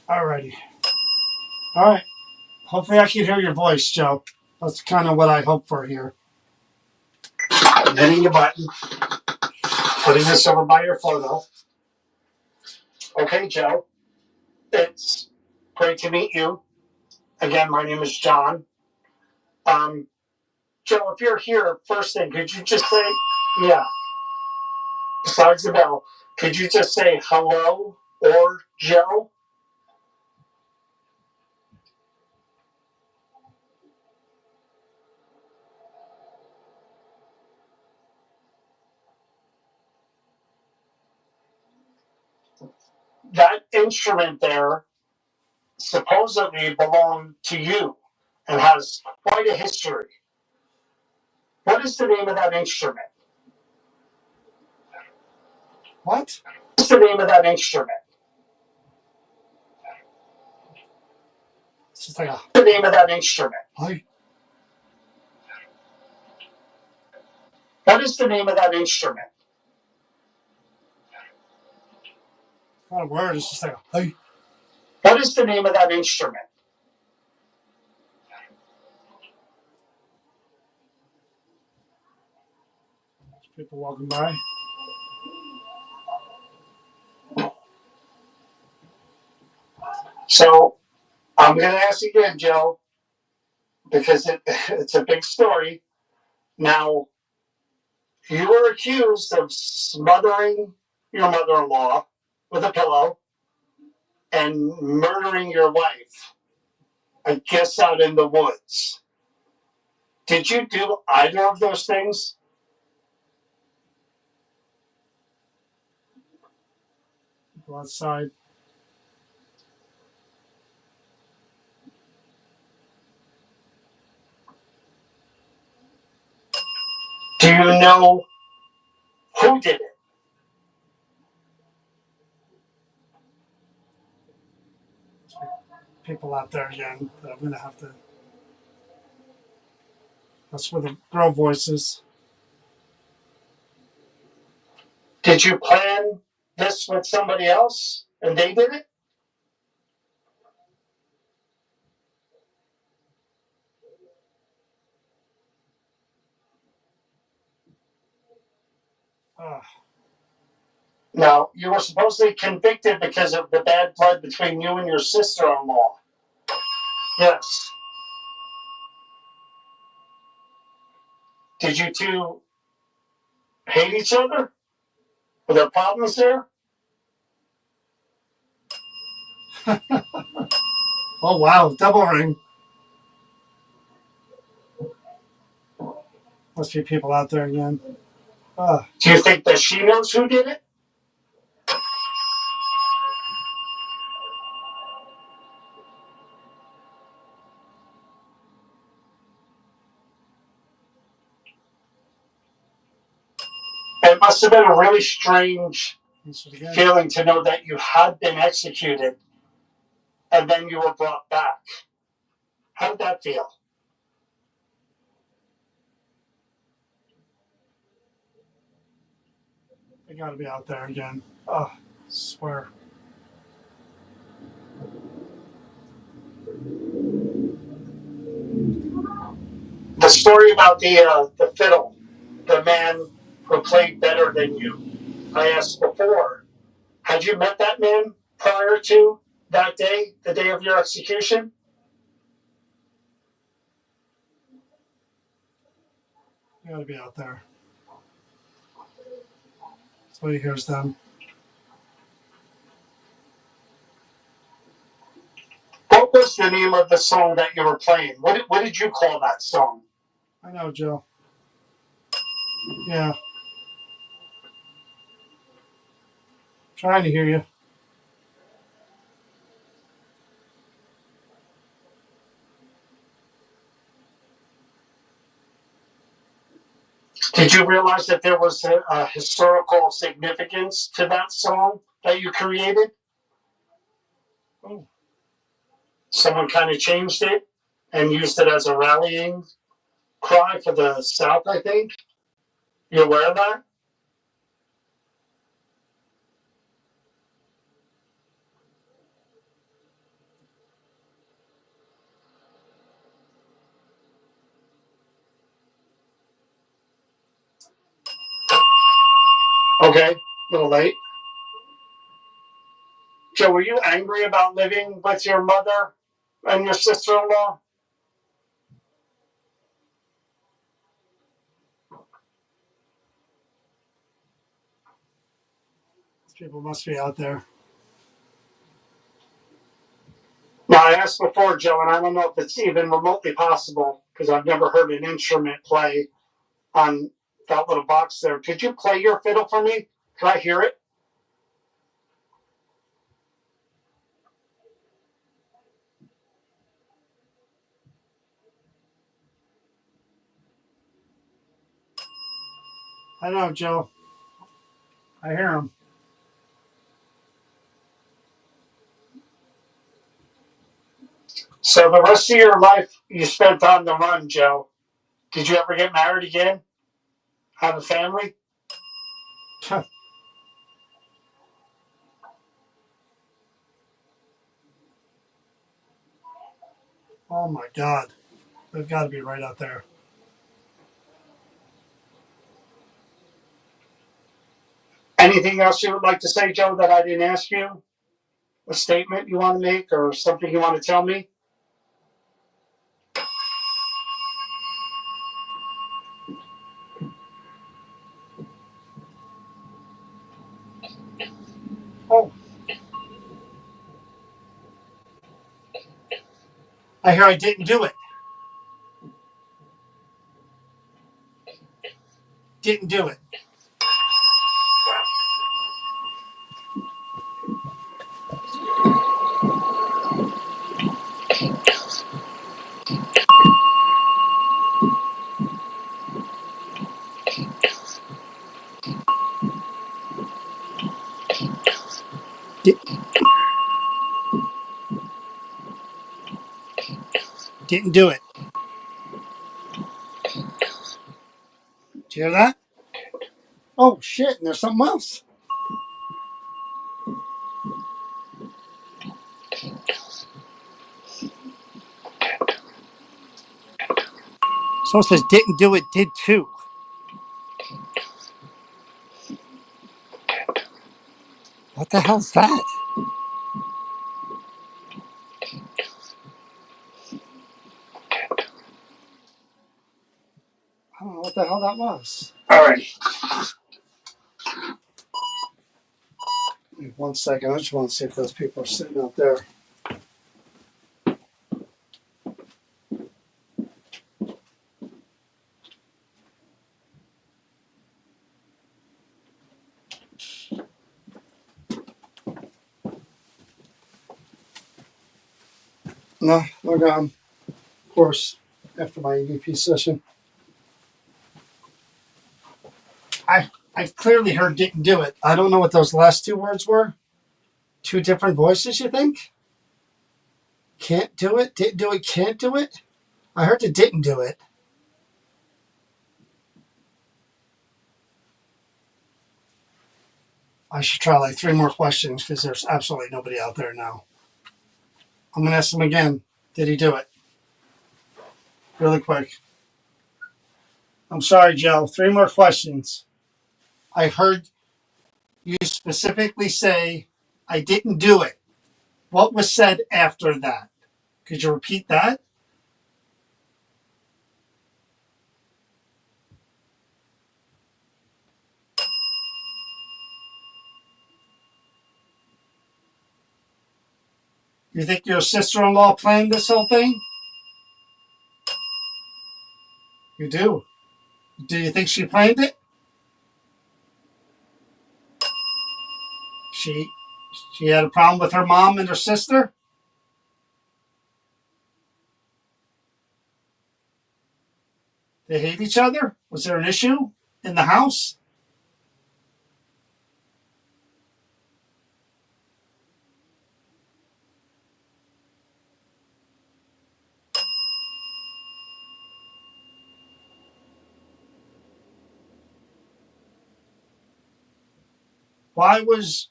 All righty. All right. Hopefully I can hear your voice, Joe. That's kind of what I hope for here. Hitting the button. Putting this over by your photo. Okay, Joe. It's great to meet you. Again, my name is John. Joe, if you're here, first thing, could you just say, yeah, besides the bell, could you just say hello or Joe? That instrument there supposedly belonged to you and has quite a history. What is the name of that instrument? What? What's the name of that instrument? It's just like a. The name of that instrument. Hi. What is the name of that instrument? Not a word. It's just like a. Hi. What is the name of that instrument? People walking by. So I'm going to ask you again, Joe, because it's a big story. Now, you were accused of smothering your mother-in-law with a pillow and murdering your wife, I guess out in the woods. Did you do either of those things? Go outside. Do you know who did it? People out there again that I'm going to have to. That's where the girl voices. Did you plan this with somebody else and they did it? Uh, Now, you were supposedly convicted because of the bad blood between you and your sister-in-law. Yes. Did you two hate each other? Were there problems there? Oh, wow. Double ring. Must be people out there again. Do you think that she knows who did it? It must have been a really strange feeling to know that you had been executed and then you were brought back. How did that feel? They got to be out there again. Oh, I swear. The story about the fiddle, the man who played better than you. I asked before, had you met that man prior to that day, the day of your execution? You gotta be out there. So he hears them. What was the name of the song that you were playing? What did you call that song? I know, Joe. Yeah. Trying to hear you. Did you realize that there was a historical significance to that song that you created? Oh. Someone kind of changed it and used it as a rallying cry for the South, I think. You aware of that? Okay, a little late. Joe, were you angry about living with your mother and your sister-in-law? These people must be out there. Now, I asked before, Joe, and I don't know if it's even remotely possible because I've never heard an instrument play on that little box there. Could you play your fiddle for me? Can I hear it? I know, Joe. I hear him. So the rest of your life you spent on the run, Joe. Did you ever get married again? Have a family? Oh my God. They've got to be right out there. Anything else you would like to say, Joe, that I didn't ask you? A statement you want to make or something you want to tell me? Oh, I hear I didn't do it. Didn't do it. Didn't do it. Did you hear that? Oh shit! And there's something else. Someone says didn't do it. Did too. What the hell's that? I don't know what the hell that was. All right. Wait 1 second. I just want to see if those people are sitting out there. No, they're gone. Of course, after my EVP session. I clearly heard didn't do it. I don't know what those last two words were. Two different voices, you think? Can't do it, didn't do it, can't do it? I heard the didn't do it. I should try like three more questions because there's absolutely nobody out there now. I'm going to ask him again. Did he do it? Really quick. I'm sorry, Joe. Three more questions. I heard You specifically say, I didn't do it. What was said after that? Could you repeat that? You think your sister-in-law planned this whole thing? You do. Do you think she planned it? She she had a problem with her mom and her sister? They hate each other? Was there an issue in the house? Why was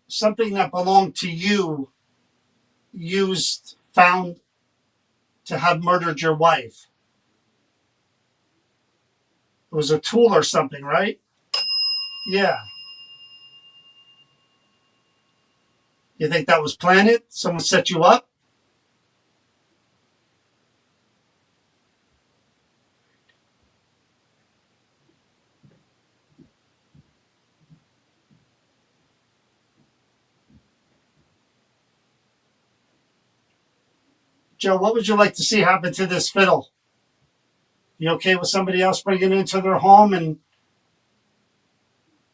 something that belonged to you found to have murdered your wife? It was a tool or something, right? Yeah. You think that was planned? Someone set you up? Joe, what would you like to see happen to this fiddle? You okay with somebody else bringing it into their home and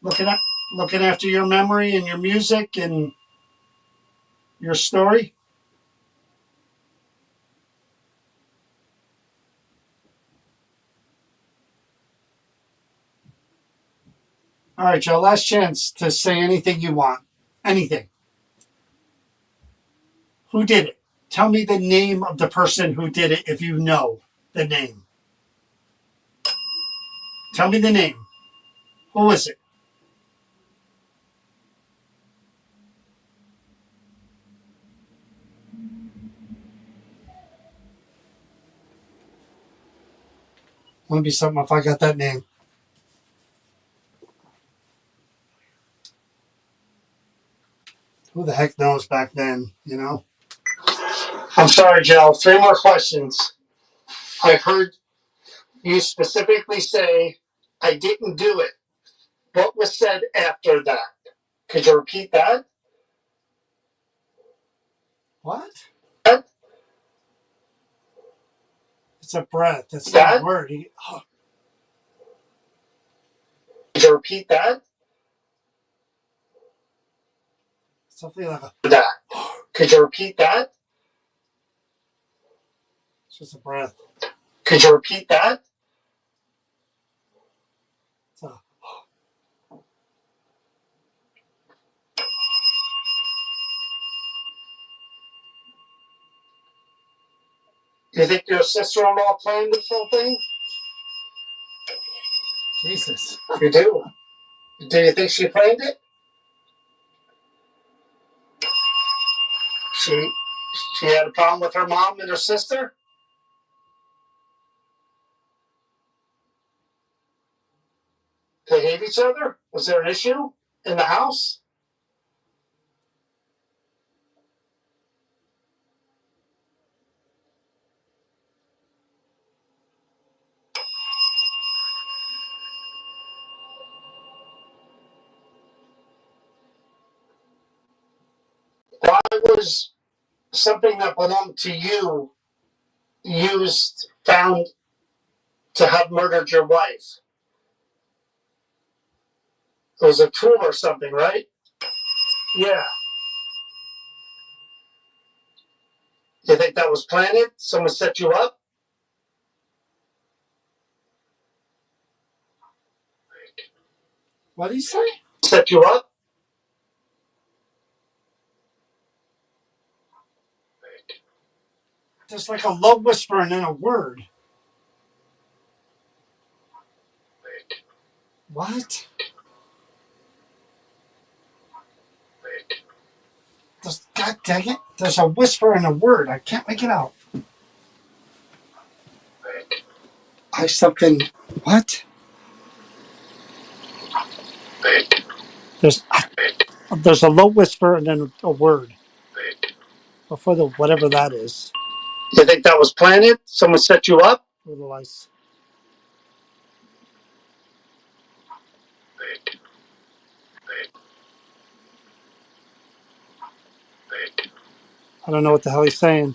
looking at looking after your memory and your music and your story? All right, Joe, last chance to say anything you want. Anything. Who did it? Tell me the name of the person who did it if you know the name. Tell me the name. Who is it? Wouldn't be something if I got that name. Who the heck knows back then, you know? I'm sorry, Joe. Three more questions. I heard you specifically say, I didn't do it. What was said after that? Could you repeat that? What? It's a breath. It's not a word. Could you repeat that? Something like that. Could you repeat that? It's just a breath. Could you repeat that? It's a, you think your sister-in-law planned this whole thing? Jesus. You do? Do you think she planned it? She she had a problem with her mom and her sister? They hate each other? Was there an issue in the house? Why was something that belonged to you found to have murdered your wife? It was a tool or something, right? Yeah. You think that was planned? Someone set you up? What did he say? Set you up? There's like a low whisper and then a word. What? God dang it. There's a whisper and a word. I can't make it out. Something. What? There's there's a low whisper and then a word before the whatever that is. You think that was planted? Someone set you up? Little ice. I don't know what the hell he's saying.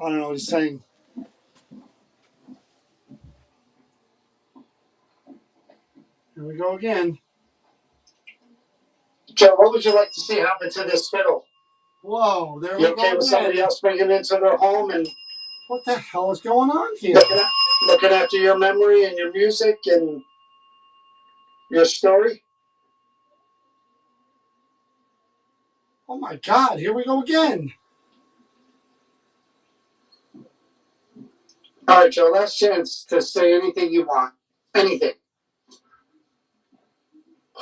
I don't know what he's saying. Here we go again. Joe, what would you like to see happen to this fiddle? Whoa, there we go. You okay with somebody else bringing it into their home and what the hell is going on here? Looking after your memory and your music and your story? Oh my God, here we go again. All right, Joe, last chance to say anything you want. Anything.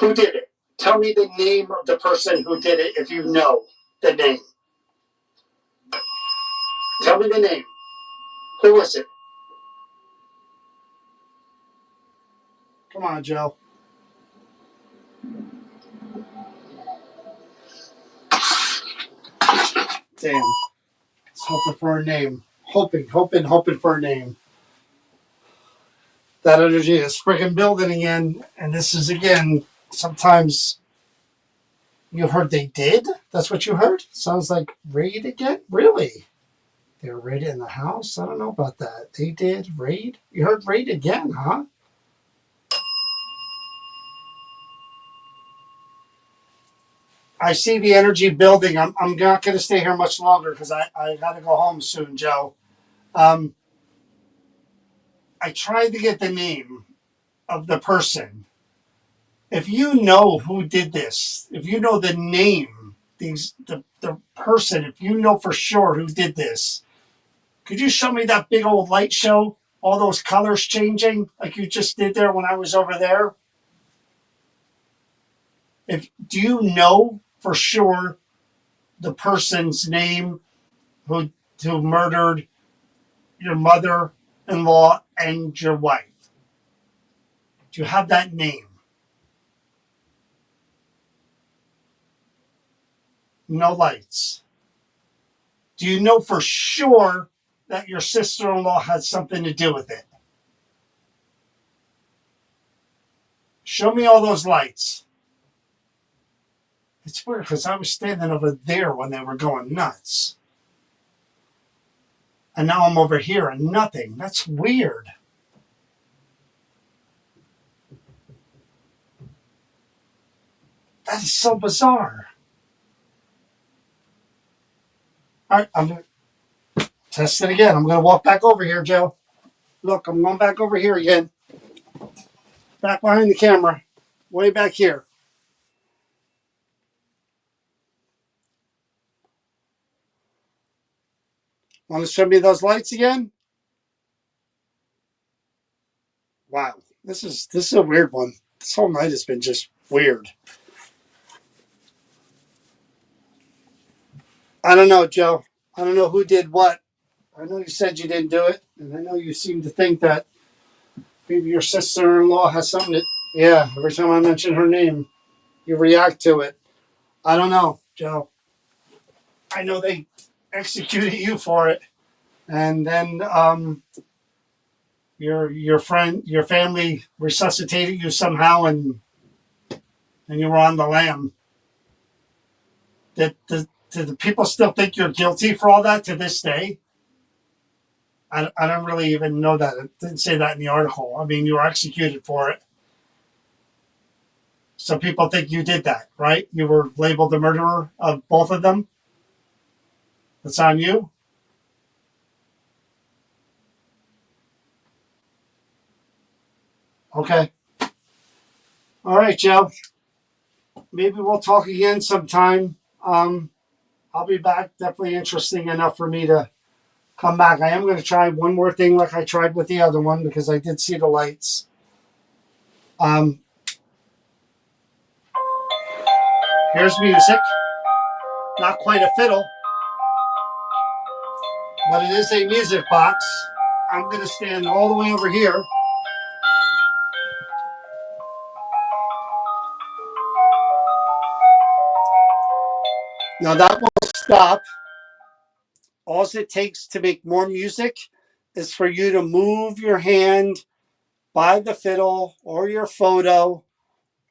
Who did it? Tell me the name of the person who did it if you know the name. Tell me the name. Who was it? Come on, Joe. Damn. It's hoping for a name. Hoping for a name. That energy is freaking building again. And this is again, sometimes you heard they did? That's what you heard? Sounds like raid again? Really? They were raided in the house? I don't know about that. They did raid? You heard raid again, huh? I see the energy building. I'm not going to stay here much longer because I got to go home soon, Joe. I tried to get the name of the person. If you know who did this, if you know the name, the person, if you know for sure who did this, could you show me that big old light show? All those colors changing like you just did there when I was over there? Do you know for sure the person's name who murdered your mother-in-law and your wife? Do you have that name? No lights. Do you know for sure that your sister-in-law had something to do with it? Show me all those lights. It's weird because I was standing over there when they were going nuts. And now I'm over here and nothing. That's weird. That is so bizarre. All right, I'm going to test it again. I'm going to walk back over here, Joe. Look, I'm going back over here again. Back behind the camera. Way back here. Want to show me those lights again? Wow. This is a weird one. This whole night has been just weird. I don't know, Joe. I don't know who did what. I know you said you didn't do it, and I know you seem to think that maybe your sister-in-law has something to. Yeah, every time I mention her name, you react to it. I don't know, Joe. I know they executed you for it, and then your family resuscitated you somehow, and you were on the lam. Do the people still think you're guilty for all that to this day? I don't really even know that. It didn't say that in the article. I mean, you were executed for it. So people think you did that, right? You were labeled the murderer of both of them. That's on you. Okay. All right, Joe. Maybe we'll talk again sometime. I'll be back. Definitely interesting enough for me to come back. I am going to try one more thing like I tried with the other one because I did see the lights. Here's music. Not quite a fiddle, but it is a music box. I'm going to stand all the way over here Now that will stop. All it takes to make more music is for you to move your hand by the fiddle or your photo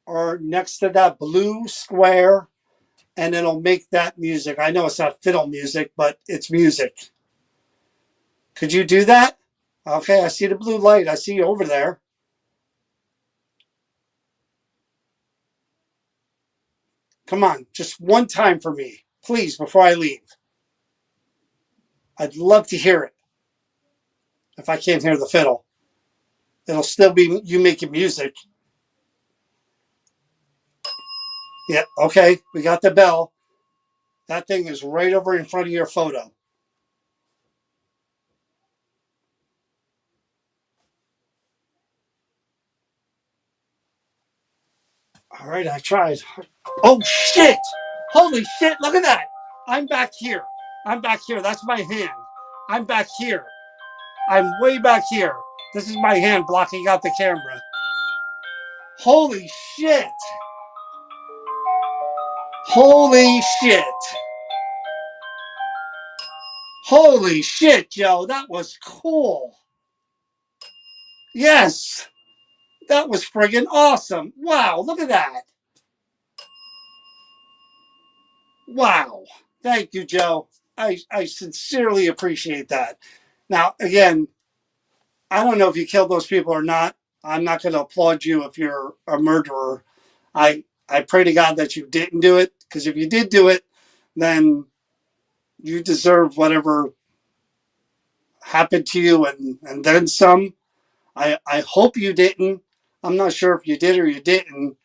or next to that blue square, and it'll make that music. I know it's not fiddle music, but it's music. Could you do that? Okay, I see the blue light. I see you over there. Come on, just one time for me, please, before I leave. I'd love to hear it. If I can't hear the fiddle, it'll still be you making music. Yeah, okay, we got the bell. That thing is right over in front of your photo. All right, I tried. Oh, shit! Holy shit, look at that! I'm back here. I'm back here. That's my hand. I'm back here. I'm way back here. This is my hand blocking out the camera. Holy shit! Holy shit! Holy shit, Joe. That was cool. Yes, that was friggin' awesome. Wow, look at that. Wow. Thank you, Joe. I sincerely appreciate that. Now, again, I don't know if you killed those people or not. I'm not going to applaud you if you're a murderer. I pray to God that you didn't do it, because if you did do it, then you deserve whatever happened to you and then some. I hope you didn't. I'm not sure if you did or you didn't,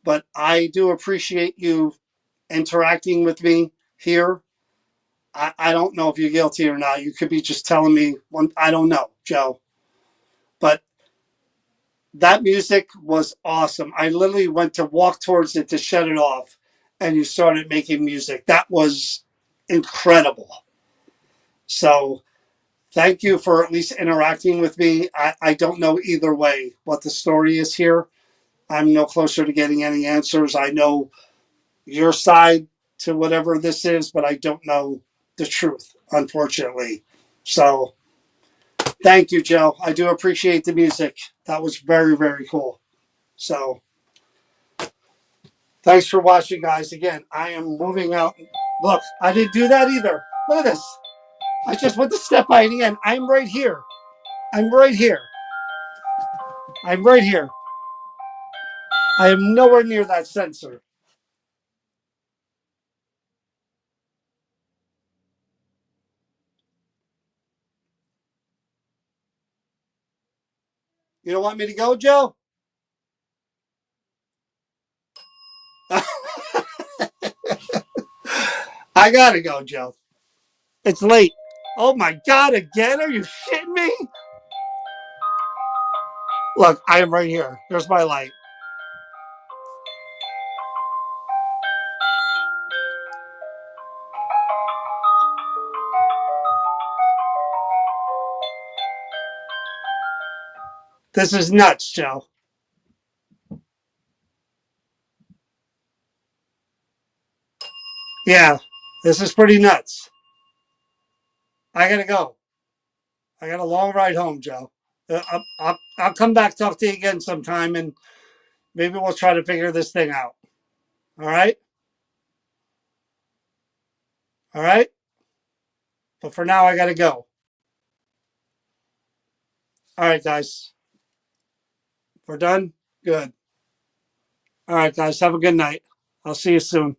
but I do appreciate you interacting with me here. I don't know if you're guilty or not. You could be just telling me one. I don't know, Joe. But that music was awesome. I literally went to walk towards it to shut it off, and you started making music. That was incredible. So thank you for at least interacting with me. I don't know either way what the story is here. I'm no closer to getting any answers. I know your side to whatever this is, but I don't know the truth, unfortunately. So thank you, Joe. I do appreciate the music. That was very, very cool. So thanks for watching, guys. Again, I am moving out. Look, I didn't do that either. Look at this. I just went to step by it again. I'm right here. I'm right here. I'm right here. I am nowhere near that sensor. You don't want me to go, Joe? I gotta go, Joe. It's late. Oh my God, again? Are you shitting me? Look, I am right here. There's my light. This is nuts, Joe. Yeah, this is pretty nuts. I gotta go. I got a long ride home, Joe. I'll come back, talk to you again sometime, and maybe we'll try to figure this thing out. All right? All right? But for now, I gotta go. All right, guys. We're done? Good. All right, guys. Have a good night. I'll see you soon.